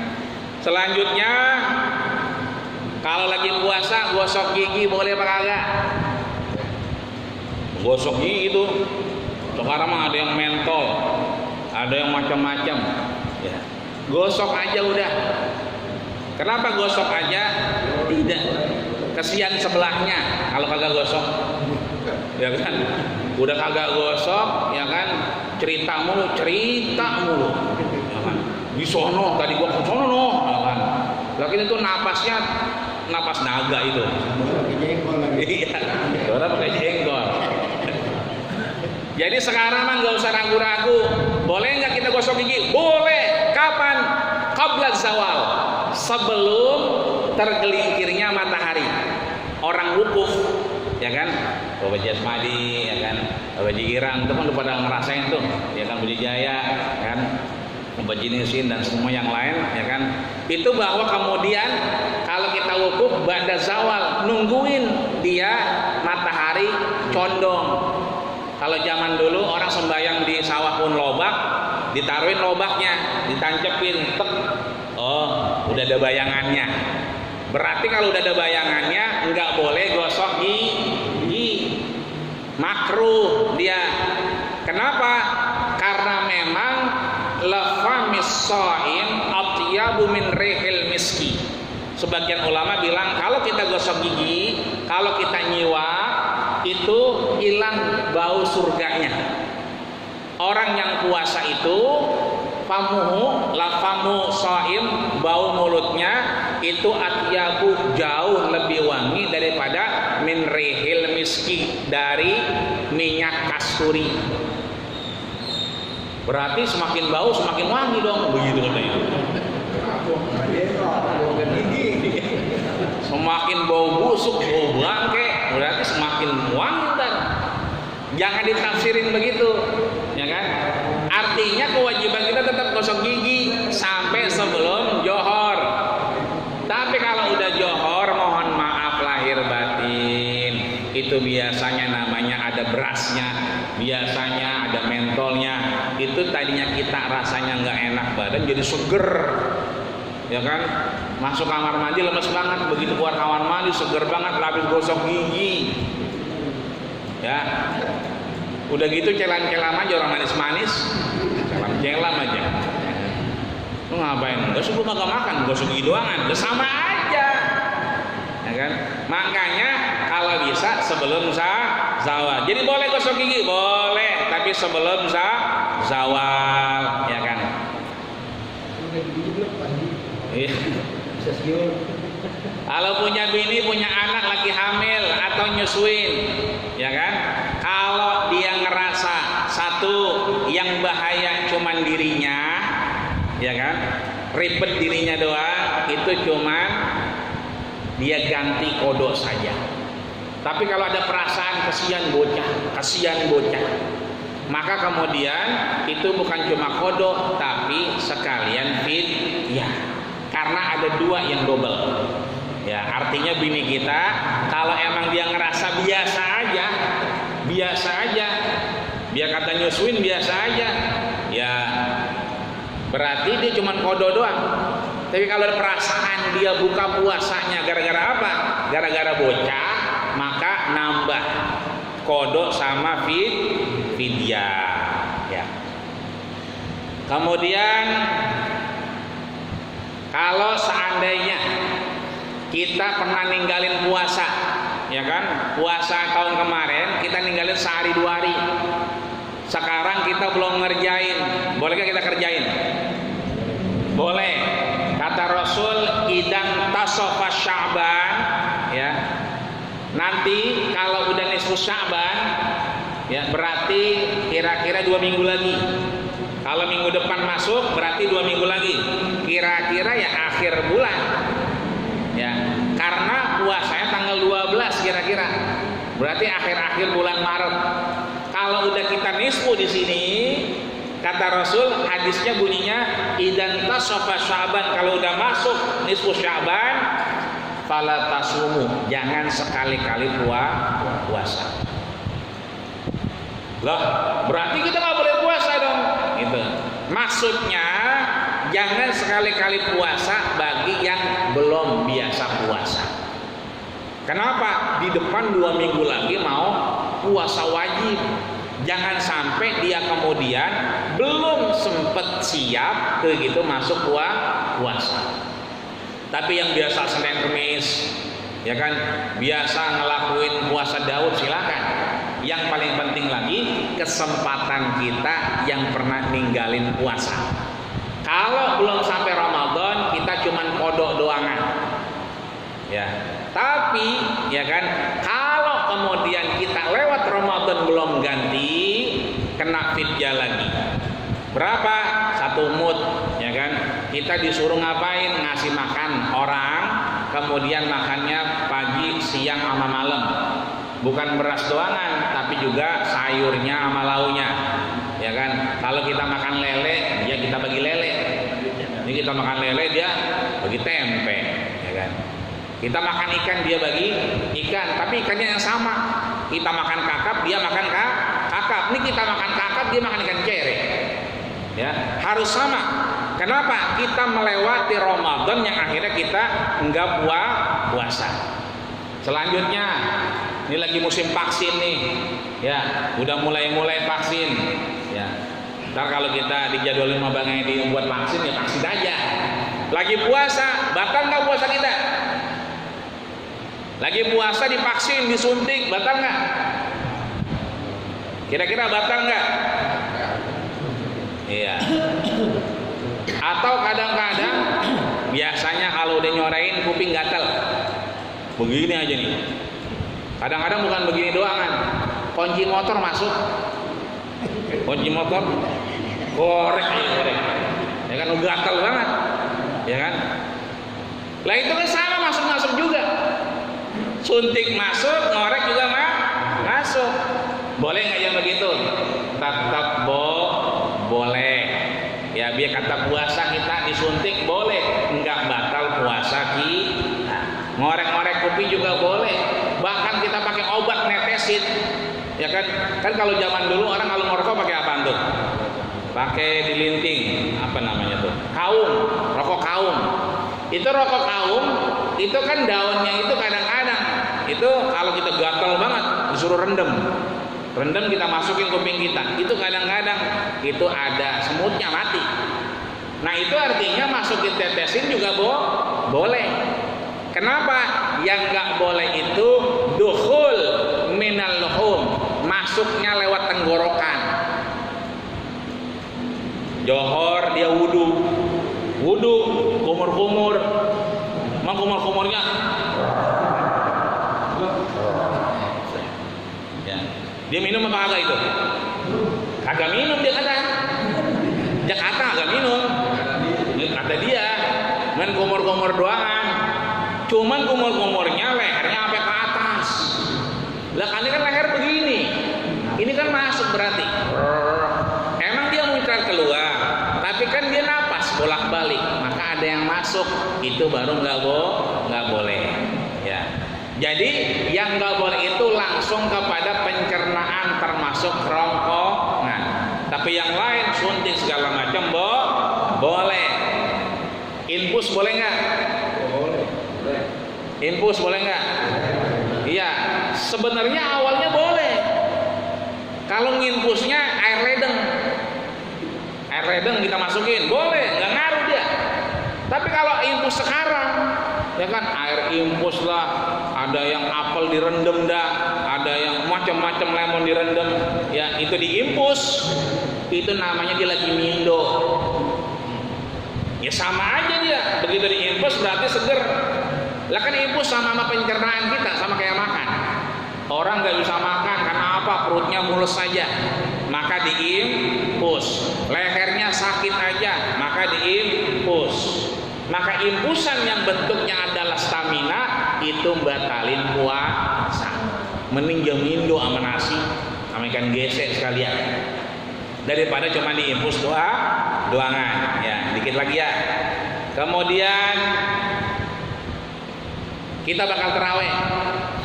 Selanjutnya, kalau lagi puasa gosok gigi boleh apa kagak? Gosok gigi itu sekarang mah ada yang mentol, ada yang macam-macam. Ya. Gosok aja udah. Kenapa gosok aja? Tidak. Kesian sebelahnya kalau kagak gosok. Ya kan? Udah kagak gosok, ya kan? Cerita mulu. Ya kan? Di sono tadi gua ke sono noh, ya kan? Lakin itu napasnya napas naga itu. Iya. Orang pakai jengkol. Jadi sekarang mah nggak usah ragu-ragu. Boleh nggak kita gosok gigi? Boleh. Kapan? Qabla zawal. Sebelum tergelincirnya matahari. Orang wukuf, ya kan? Bapak Jasmadi, ya kan? Bapak Irang itu kan udah pada ngerasain tuh, ya kan? Budi Jaya, kan? Bapak Jinisin dan semua yang lain, ya kan? Itu bahwa kemudian kalau kita wukuf ba'da zawal, nungguin dia matahari condong. Kalau zaman dulu orang sembahyang di sawah pun lobak, ditaruhin lobaknya, ditancepin, tek. Oh, udah ada bayangannya. Berarti kalau udah ada bayangannya, nggak boleh gosok gigi. Makruh dia. Kenapa? Karena memang lafamis shaim atyabu min rihil miski. Sebagian ulama bilang kalau kita gosok gigi, kalau kita nyiwak, itu hilang bau surganya. Orang yang puasa itu lafamu shaim, bau mulutnya itu atyabu, jauh lebih wangi daripada min rihil miski, dari minyak kasturi. Berarti semakin bau semakin wangi dong, begitu katanya. Semakin bau busuk, bau bangke, berarti semakin wangi ntar. Jangan ditafsirin begitu, ya kan? Artinya kewajiban kita tetap gosok gigi sampai sebelum johor. Tapi kalau udah johor, mohon maaf lahir batin. Itu biasanya namanya ada berasnya, biasanya ada mentolnya. Itu tadinya kita rasanya nggak enak badan, jadi seger, ya kan? Masuk kamar mandi lemes banget, begitu keluar kamar mandi seger banget, habis gosok gigi. Ya, udah gitu celam-celam aja, orang manis-manis, celam-celam aja. Lu ngapain? Gak subuh kagak makan, gak subuh doangan, udah sama aja, ya kan? Makanya kalau bisa sebelum zawal. Jadi boleh gosok gigi, boleh, tapi sebelum zawal, ya kan? Iya. Kalau punya bini, punya anak lagi hamil atau nyusuin, ya kan? Kalau dia ngerasa satu yang bahaya cuman dirinya, ya kan? Ribet dirinya doang, itu cuman dia ganti kodok saja. Tapi kalau ada perasaan kasihan bocah, maka kemudian itu bukan cuma kodok, tapi sekalian fidyah. Karena ada dua yang double. Ya, artinya bini kita kalau emang dia ngerasa biasa aja, dia kata nyusuin biasa aja, ya berarti dia cuma kodok doang. Tapi kalau ada perasaan dia buka puasanya gara-gara apa? Gara-gara bocah, maka nambah kodok sama fidyah. Ya. Kemudian kalau seandainya kita pernah ninggalin puasa, ya kan? Puasa tahun kemarin kita ninggalin sehari 2 hari. Sekarang kita belum ngerjain, bolehkah kita kerjain? Boleh. Kata Rasul, idan tasofa Sya'ban, ya. Nanti kalau udah nisfu Sya'ban, ya berarti kira-kira 2 minggu lagi. Kalau minggu depan masuk berarti 2 minggu lagi. Kira-kira ya akhir bulan. Ya, karena puasanya tanggal 12 kira-kira. Berarti akhir-akhir bulan Maret. Kalau udah kita nisfu di sini, kata Rasul, hadisnya bunyinya idan tasofa Sya'ban, kalau udah masuk nisfu Sya'ban fala tasumu, jangan sekali-kali puasa. Loh, berarti kita nggak boleh puasa dong? Gitu. Maksudnya jangan sekali-kali puasa bagi yang belum biasa puasa. Kenapa? Di depan 2 minggu lagi mau puasa wajib. Jangan sampai dia kemudian belum sempet siap begitu masuk puasa. Tapi yang biasa Senin Kemis, ya kan, biasa ngelakuin puasa Daud, silakan. Yang paling penting lagi kesempatan kita yang pernah ninggalin puasa. Kalau belum sampai Ramadan kita cuman kodok doangan, ya. Tapi ya kan, kalau kemudian kita lewat Ramadan belum ganti, kena fidyah lagi. Berapa? 1 mud, ya kan? Kita disuruh ngapain? Ngasih makan orang, kemudian makannya pagi, siang, sama malam. Bukan beras doangan, tapi juga sayurnya sama launya, ya kan? Kalau kita makan lele, ya kita bagi lele. Ini kita makan lele, dia bagi tempe, ya kan? Kita makan ikan, dia bagi ikan, tapi ikannya yang sama. Kita makan kakap, dia makan kakap. Ini kita makan kakap, dia makan ikan cere. Ya, harus sama. Kenapa? Kita melewati Ramadan yang akhirnya kita enggak puasa. Selanjutnya, ini lagi musim vaksin nih. Ya, udah mulai vaksin. Ya. Ntar kalau kita dijadwalin sama Bang Edi buat vaksin, ya vaksin aja. Lagi puasa, batal nggak puasa kita? Lagi puasa divaksin, disuntik, batal nggak? Kira-kira batal nggak? Iya. Atau kadang-kadang biasanya kalau udah nyorain kuping gatel, begini aja nih. Kadang-kadang bukan begini doangan, kunci motor masuk, kunci motor korek, ya kan, gatel banget, ya kan? Lah itu kan sama, masuk juga. Suntik masuk, ngorek juga masuk. Boleh nggak yang begitu? Tetap boleh. Ya, biar kata puasa kita disuntik boleh, nggak batal puasa kita. Ngorek-ngorek kuping juga boleh. Bahkan kita pakai obat netesin, ya kan? Kan kalau zaman dulu orang kalau ngerokok pakai apa tuh? Pakai dilinting, apa namanya tuh? Kaum, rokok kaum. Itu rokok kaum, itu kan daunnya itu kadang-kadang itu kalau kita gatal banget disuruh rendem kita masukin kuping kita, itu kadang-kadang itu ada semutnya mati. Nah itu artinya masukin tetesin juga boleh. Kenapa? Yang nggak boleh itu dukhul minal luhum, masuknya lewat tenggorokan. Johor dia wudu, kumur-kumur, kumur-kumurnya. Ya. Dia minum apa kagak itu? Kagak minum dia kata. Jakarta agak minum. Kata dia, main kumur-kumur doangan. Cuman kumur-kumurnya lehernya sampai ke atas. Lah kan ini kan leher begini. Ini kan masuk berarti. Emang dia muncrat keluar, tapi kan dia napas bolak-balik, maka ada yang masuk. Itu baru nggak boleh. Ya. Jadi yang nggak boleh itu langsung kepada pencernaan termasuk kerongkongan. Tapi yang lain suntik segala macam boleh. Infus boleh nggak? Boleh. Infus boleh nggak? Iya. Sebenarnya awalnya boleh. Kalau nginfusnya air ledeng kita masukin boleh, nggak ngaruh dia. Tapi kalau infus sekarang, ya kan air infus lah, ada yang apel direndam dah, ada yang macam-macam lemon direndam, ya itu diinfus, itu namanya dia lagi mindo. Ya sama aja dia, begitu diinfus berarti seger. Lah kan infus sama pencernaan kita, sama kayak makan. Orang nggak bisa makan karena apa? Perutnya mulus saja, maka diinfus. Lehernya sakit aja, maka diinfus. Maka infusan yang bentuknya adalah stamina itu batalin puasa. Mending jamindo sama nasi, sama ikan gesek sekalian, daripada cuma diinfus doangan. Ya, dikit lagi ya. Kemudian kita bakal tarawih.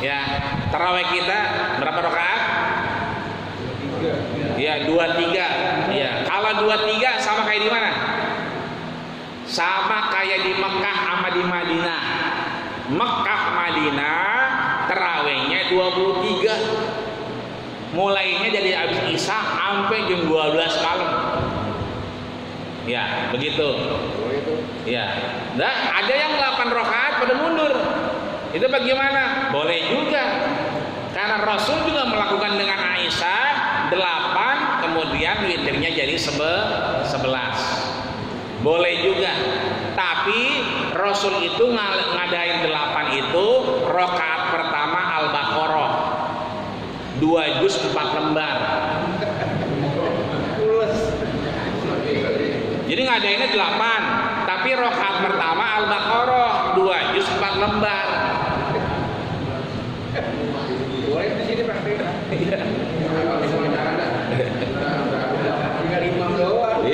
Ya, tarawih kita berapa rakaat? Ya, 23. Ya, kalau 23 sama kayak di mana? Sama kayak di Mekah sama di Madinah. Mekah Madinah tarawihnya 23. Mulainya dari habis Isya sampai jam 12 malam. Ya, begitu. Ya. Nah, ada yang 8 rakaat pada mundur. Itu bagaimana? Boleh juga. Karena Rasul juga melakukan dengan Aisyah 8, kemudian witirnya jadi 11. Boleh juga. Tapi Rasul itu ngadain 8 itu rakaat pertama Al-Baqarah 2 juz 4 lembar. Jadi ngadainnya 8, tapi rakaat pertama Al-Baqarah 2 juz 4 lembar. Boleh di sini praktek. Tinggal imam doang.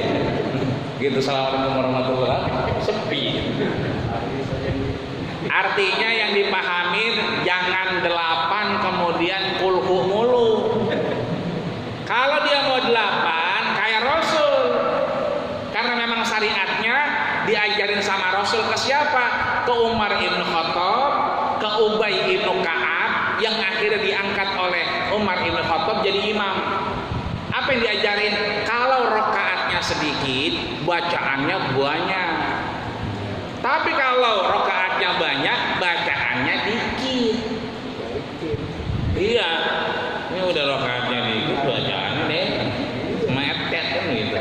Gitu. Assalamualaikum warahmatullahi wabarakatuh. Sepi. Artinya yang dipahami jangan 8 kemudian kulhu mulu. Kalau dia mau 8 kayak Rasul, karena memang syariatnya diajarin sama Rasul ke siapa? Ke Umar ibn Khattab, ke Ubay ibn Ka'ab, yang akhirnya diangkat oleh Umar ibn Khattab jadi imam. Apa yang diajarin? Kalau rakaatnya sedikit, bacaannya banyak. Tapi kalau rakaatnya banyak, bacaannya dikit. Iya, ini udah rakaatnya dikit, bacaannya deh metet kan gitu.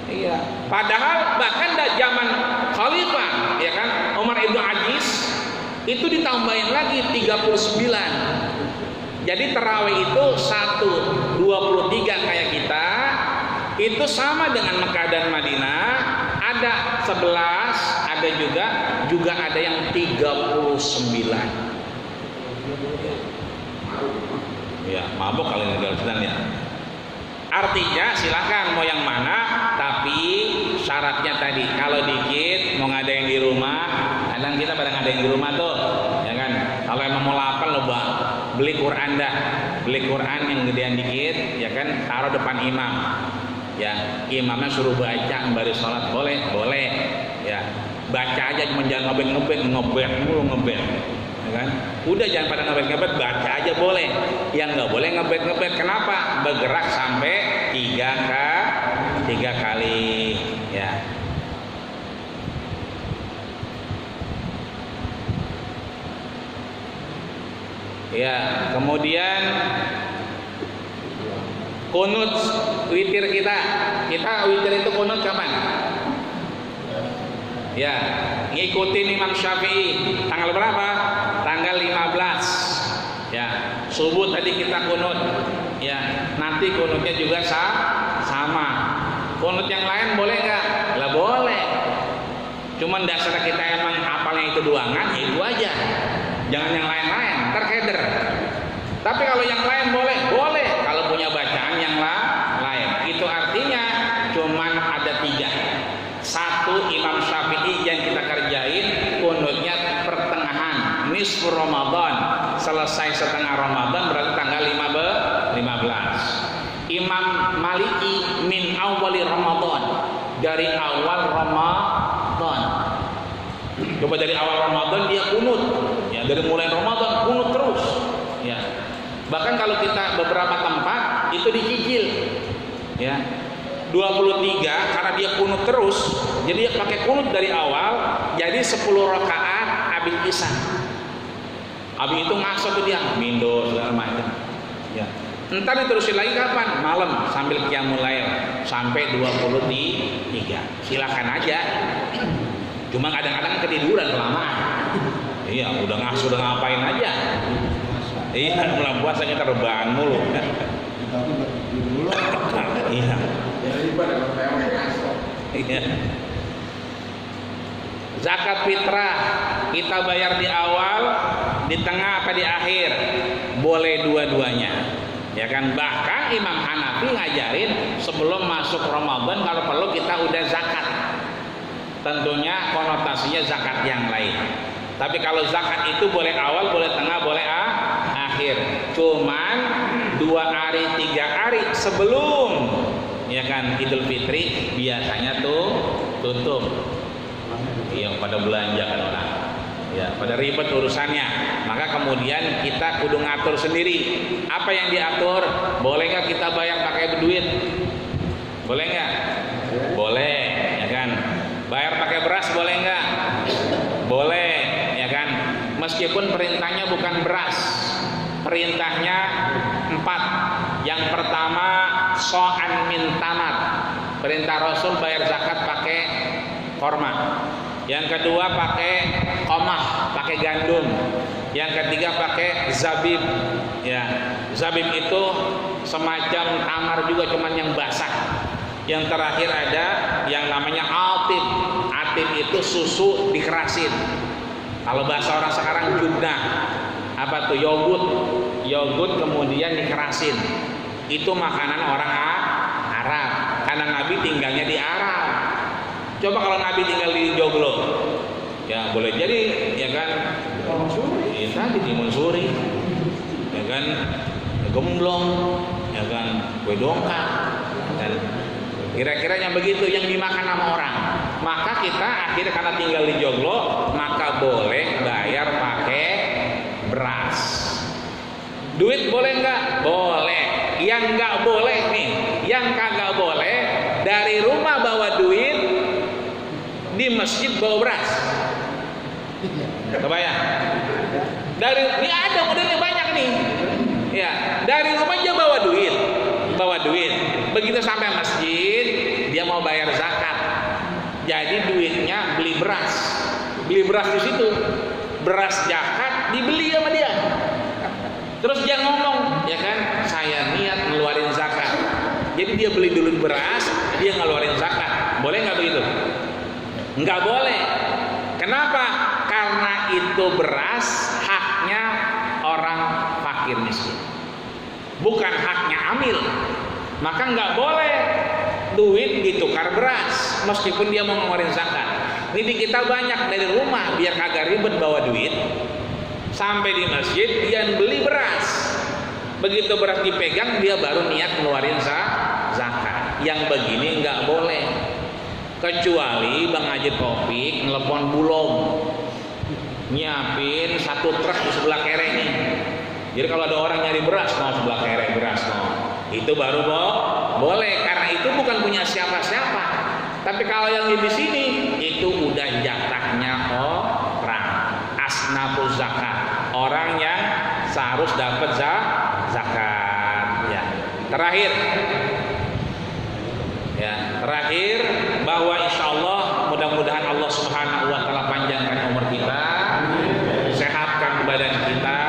Iya. Padahal bahkan zaman Khalifah, ya kan, Umar ibn Aziz itu ditambahin lagi 39. Jadi tarawih itu 1:23 kayak kita, itu sama dengan Mekah dan Madinah. Ada 11, ada juga ada yang 39. Ya, mabuk kali ini dalam sedang ya. Artinya silakan mau yang mana, tapi syaratnya tadi kalau dikit mau ngadain di rumah, kadang kita pada ngadain di rumah tuh, ya kan. Kalau emang mau lapar lo beli Quran dah, beli Quran yang gedean dikit, ya kan, taruh depan imam. Ya, imamnya suruh baca baris sholat, boleh, ya. Baca aja, cuma jangan ngebet mulu, ya kan. Udah jangan pada ngebet, baca aja boleh. Yang nggak boleh ngebet. Kenapa? Bergerak sampai 3 kali. kemudian kunut witir kita witir itu kunut kapan? Ya, ngikutin Imam Syafi'i tanggal berapa? Tanggal 15. Ya, subuh tadi kita kunut. Ya, nanti kunutnya juga sama. Kunut yang lain boleh nggak? Lah boleh. Cuman dasar kita emang apalnya itu doangan, ya itu aja. Jangan yang lain-lain, ntar keder. Tapi kalau yang lain boleh. Kalau punya bacaan yang lain, itu artinya cuman ada 3. Satu, Imam Syafi'i yang kita kerjain kunutnya pertengahan nisfu Ramadan, selesai setengah Ramadan berarti tanggal 15. Imam Maliki min awali Ramadan, dari awal Ramadan. Coba dari awal Ramadan dia kunut, ya dari mulai Ramadan kunut terus, ya. Bahkan kalau kita beberapa tempat itu dicicil, ya. 23 karena dia kunut terus, jadi dia pakai kunut dari awal, jadi 10 rakaat habis isya. Habis itu ngaso tuh dia mindo segala macam. Ya. Entar diterusin lagi kapan? Malam sambil qiyamul lail sampai 23. Silakan aja. Cuma kadang-kadang ketiduran kelamaan. Iya, udah ngaso udah ngapain aja. Iya, bulan puasa kita rebahan mulu. Iya. Iya. Zakat fitrah kita bayar di awal, di tengah apa di akhir? Boleh dua-duanya. Ya kan, bahkan Imam Hanafi ngajarin sebelum masuk Ramadan kalau perlu kita udah zakat. Tentunya konotasinya zakat yang lain. Tapi kalau zakat itu boleh awal, boleh tengah, boleh akhir. Cuman 2 hari, 3 hari sebelum ya kan Idul Fitri biasanya tuh tutup. Iya, pada belanja kan orang. Ya, pada ribet urusannya. Maka kemudian kita kudu ngatur sendiri. Apa yang diatur? Boleh nggak kita bayar pakai duit? Boleh nggak? Boleh, ya kan? Bayar pakai beras boleh nggak? Boleh, ya kan? Meskipun perintahnya bukan beras, perintahnya 4. Yang pertama so'an min tamar. Perintah Rasul bayar zakat pakai korma. Yang kedua pakai qamah, pakai gandum. Yang ketiga pakai zabib. Ya, zabib itu semacam tamar juga cuman yang basah. Yang terakhir ada yang namanya atib. Atib itu susu dikerasin. Kalau bahasa orang sekarang jubnah. Apa tuh? Yogurt kemudian dikerasin. Itu makanan orang Arab. Karena Nabi tinggalnya di Arab. Coba kalau Nabi tinggal di Joglo, ya boleh jadi, ya kan? Ya tadi timun suri, ya kan? Gemblong, ya kan? Kue dongkak, dan kira-kira yang begitu yang dimakan sama orang. Maka kita akhirnya karena tinggal di Joglo, maka boleh bayar pakai beras. Duit boleh nggak? Boleh. Yang nggak boleh nih, yang kagak boleh dari rumah bawa duit, di masjid bawa beras. Kebayang? Ini ada modelnya banyak nih. Ya, dari rumah aja bawa duit. Begitu sampai masjid, dia mau bayar zakat. Jadi duitnya beli beras di situ. Beras zakat dibeli sama dia. Terus dia ngomong, ya kan, saya niat ngeluarin zakat. Jadi dia beli dulu beras, dia ngeluarin zakat. Boleh nggak begitu? Nggak boleh. Kenapa? Karena itu beras haknya orang fakir miskin, bukan haknya amil. Maka nggak boleh duit ditukar beras meskipun dia mau ngeluarin zakat. Ini di kita banyak dari rumah biar kagak ribet bawa duit, sampai di masjid dia beli beras. Begitu beras dipegang dia baru niat ngeluarin zakat. Yang begini nggak boleh. Kecuali Bang Haji Taufik nelpon Bulog, nyiapin 1 truk di sebelah kere nih. Jadi kalau ada orang nyari beras, sebelah kere beras, itu baru boleh, karena itu bukan punya siapa-siapa. Tapi kalau yang di sini itu udah jatahnya orang asnafuz zakat, orang yang seharus dapat zakat. Ya. Terakhir bahwa insya Allah mudah-mudahan Allah Subhanahu Wa Taala panjangkan umur kita, sehatkan badan kita,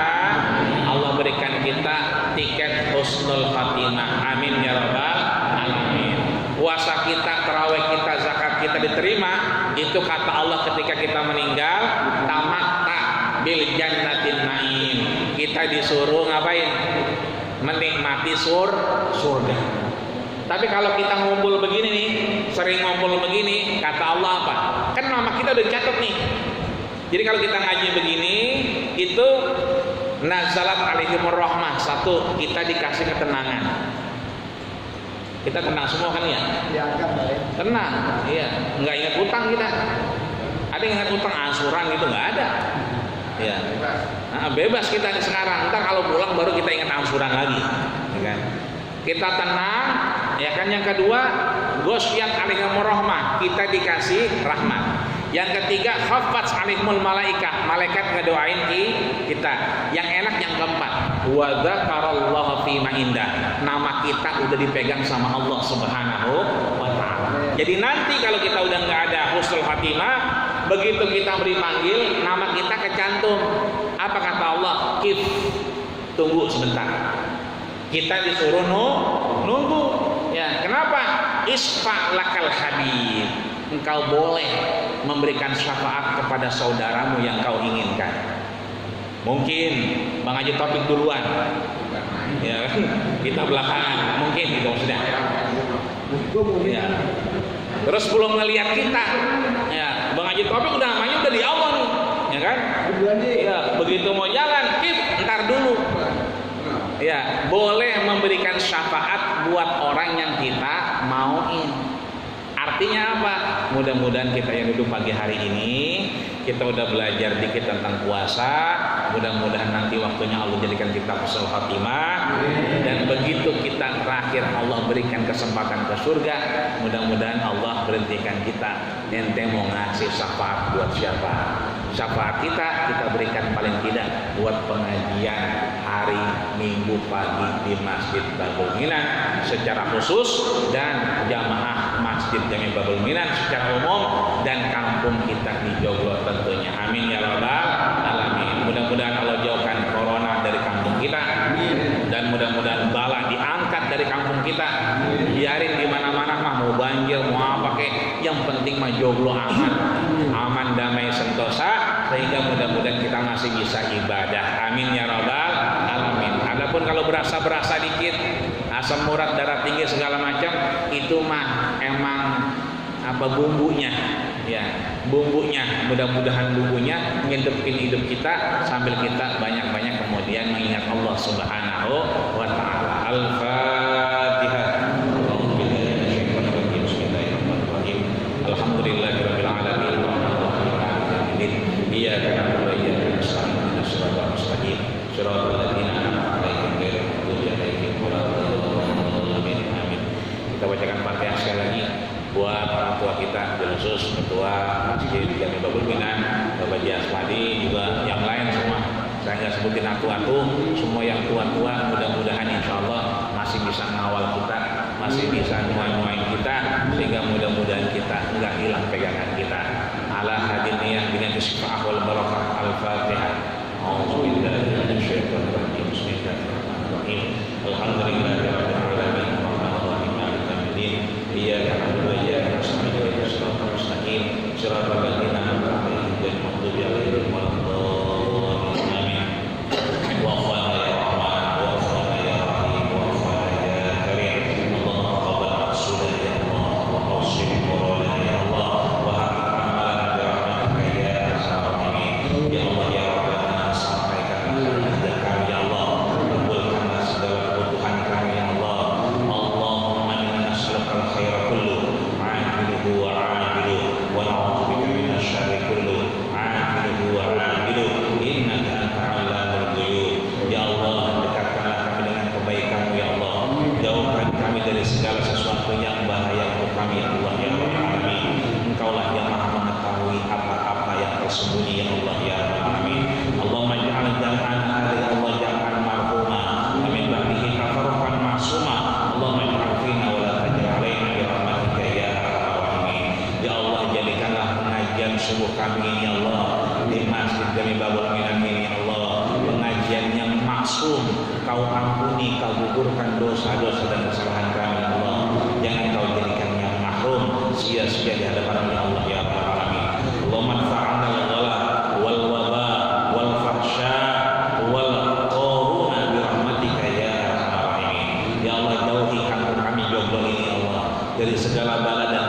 Allah berikan kita tiket husnul khatimah. Amin ya rabbal alamin. Puasa kita, tarawih kita, zakat kita diterima, itu kata Allah ketika kita meninggal, tamatta bil jannatin naim. Kita disuruh ngapain? Menikmati surga. Tapi kalau kita ngumpul begini nih, sering ngumpul begini, kata Allah apa? Kan nama kita udah dicatat nih. Jadi kalau kita ngaji begini, itu nazalat alaihimur rahmah. Satu, kita dikasih ketenangan. Kita tenang semua kan ya? Diangkat balik. Tenang, iya. Nggak ingat utang kita. Ada yang ingat utang angsuran gitu, nggak ada. Ya. Nah, bebas kita sekarang. Ntar kalau pulang baru kita ingat angsuran lagi, ya kan? Kita tenang, ya kan. Yang kedua, ghosyat alaihimur rahmah, kita dikasih rahmat. Yang ketiga, khaffat alaihimul malaikah, malaikat ngedoain kita. Yang enak yang keempat, wa dzakarallahu fi ma indah, nama kita udah dipegang sama Allah Subhanahu wa taala. Jadi nanti kalau kita udah nggak ada husnul khatimah, begitu kita dipanggil, nama kita kecantum. Apa kata Allah? Kif, tunggu sebentar. Kita disuruh nunggu. Ya, kenapa? Isfa lakal habib. Engkau boleh memberikan syafaat kepada saudaramu yang kau inginkan. Mungkin Bang Haji Taufik duluan. Ya, kita belakangan. Mungkin gitu maksudnya. Ya. Terus belum ngelihat kita. Ya, Bang Haji Taufik udah namanya udah di awal nih. Ya kan? Ya, begitu mau jalan, ntar dulu. Ya, boleh memberikan syafaat buat orang yang kita mauin. Artinya apa? Mudah-mudahan kita yang duduk pagi hari ini, kita udah belajar dikit tentang puasa. Mudah-mudahan nanti waktunya Allah jadikan kita husnul khatimah. Dan begitu kita terakhir Allah berikan kesempatan ke surga, mudah-mudahan Allah berhentikan kita. Ente mau ngasih syafaat buat siapa? Syafaat kita berikan paling tidak buat pengajian hari Minggu pagi di Masjid Babul Minan secara khusus, dan jamaah Masjid Jami Babul Minan secara umum, dan kampung kita di Joglo tentunya. Amin ya rabbal alamin. Mudah-mudahan Allah jauhkan corona dari kampung kita, dan mudah-mudahan bala diangkat dari kampung kita. Biarin di mana-mana mah, mau banjir mau apa kek, yang penting mah Joglo aman damai sentosa, sehingga mudah-mudahan kita masih bisa ibadah. Amin ya rabbal alamin. Adapun kalau berasa dikit, asam urat, darah tinggi segala macam, itu mah emang apa bumbunya, ya bumbunya. Mudah-mudahan bumbunya ngidupin hidup kita sambil kita banyak-banyak kemudian mengingat Allah Subhanahu wa taala. Al-Fatihah. Alhamdulillahirabbil alamin. Iyyaka na'budu wa iyyaka nasta'in. Ihdinas siratal mustaqim. Shiratal ladzina an'amta 'alaihim ghairil maghdubi 'alaihim waladdallin. Amin. Kita bacakan Fatihah sekali lagi buat orang tua kita, khusus ketua Masjid Jami Babul Minan, Bapak Ji Asmadi, juga yang lain semua. Saya nggak sebutin atu-atu, semua yang tua-tua, mudah-mudahan insya Allah masih bisa ngawal kita, masih bisa nuain kita, sehingga mudah-mudahan kita nggak hilang pegangan kita. Ala hadiniyah dengan syifa'ah wal barakah. Al-Fatihah. A'udzubillahi minasyaitonir rajim. Bismillahirrahmanirrahim. Alhamdulillahirabbil alamin. Arrahmanirrahim. Maliki yaumiddin. Iyyaka na'budu wa iyyaka nasta'in. Ihdinas siratal mustaqim. Shiratal ladzina an'amta 'alaihim ghairil maghdubi 'alaihim waladdallin. Amin. Wa ya Rahman, wa ya Rahim, wa ya Karim. Allahumma taqabbal maqsuda ya Allah, wa awsil qurana ya Allah, wa haqqaq amalan bi rahmatika ya arhamar rahimin. Ya Allah ya Rabbana, sampaikan kehendak kami ya Allah, kabulkanlah segala kebutuhan kami ya Allah. Allahumma inna nas'aluka al-khaira kullu, 'ajiluhu wa 'ajiluhu, wa na'udzubika min ampuni, kau gugurkan dosa-dosa dan kesalahan kami ya Allah. Jangan kau jadikan yang mahrum sia-sia di hadapan ya Allah ya Rabbal alamin. Allahumma anfa'na al-ghala wal waba wal fahsya wal qaruna bi rahmatika ya arhamar rahimin. Ya Allah, jauhi kami jomblo ini ya Allah dari segala bala dan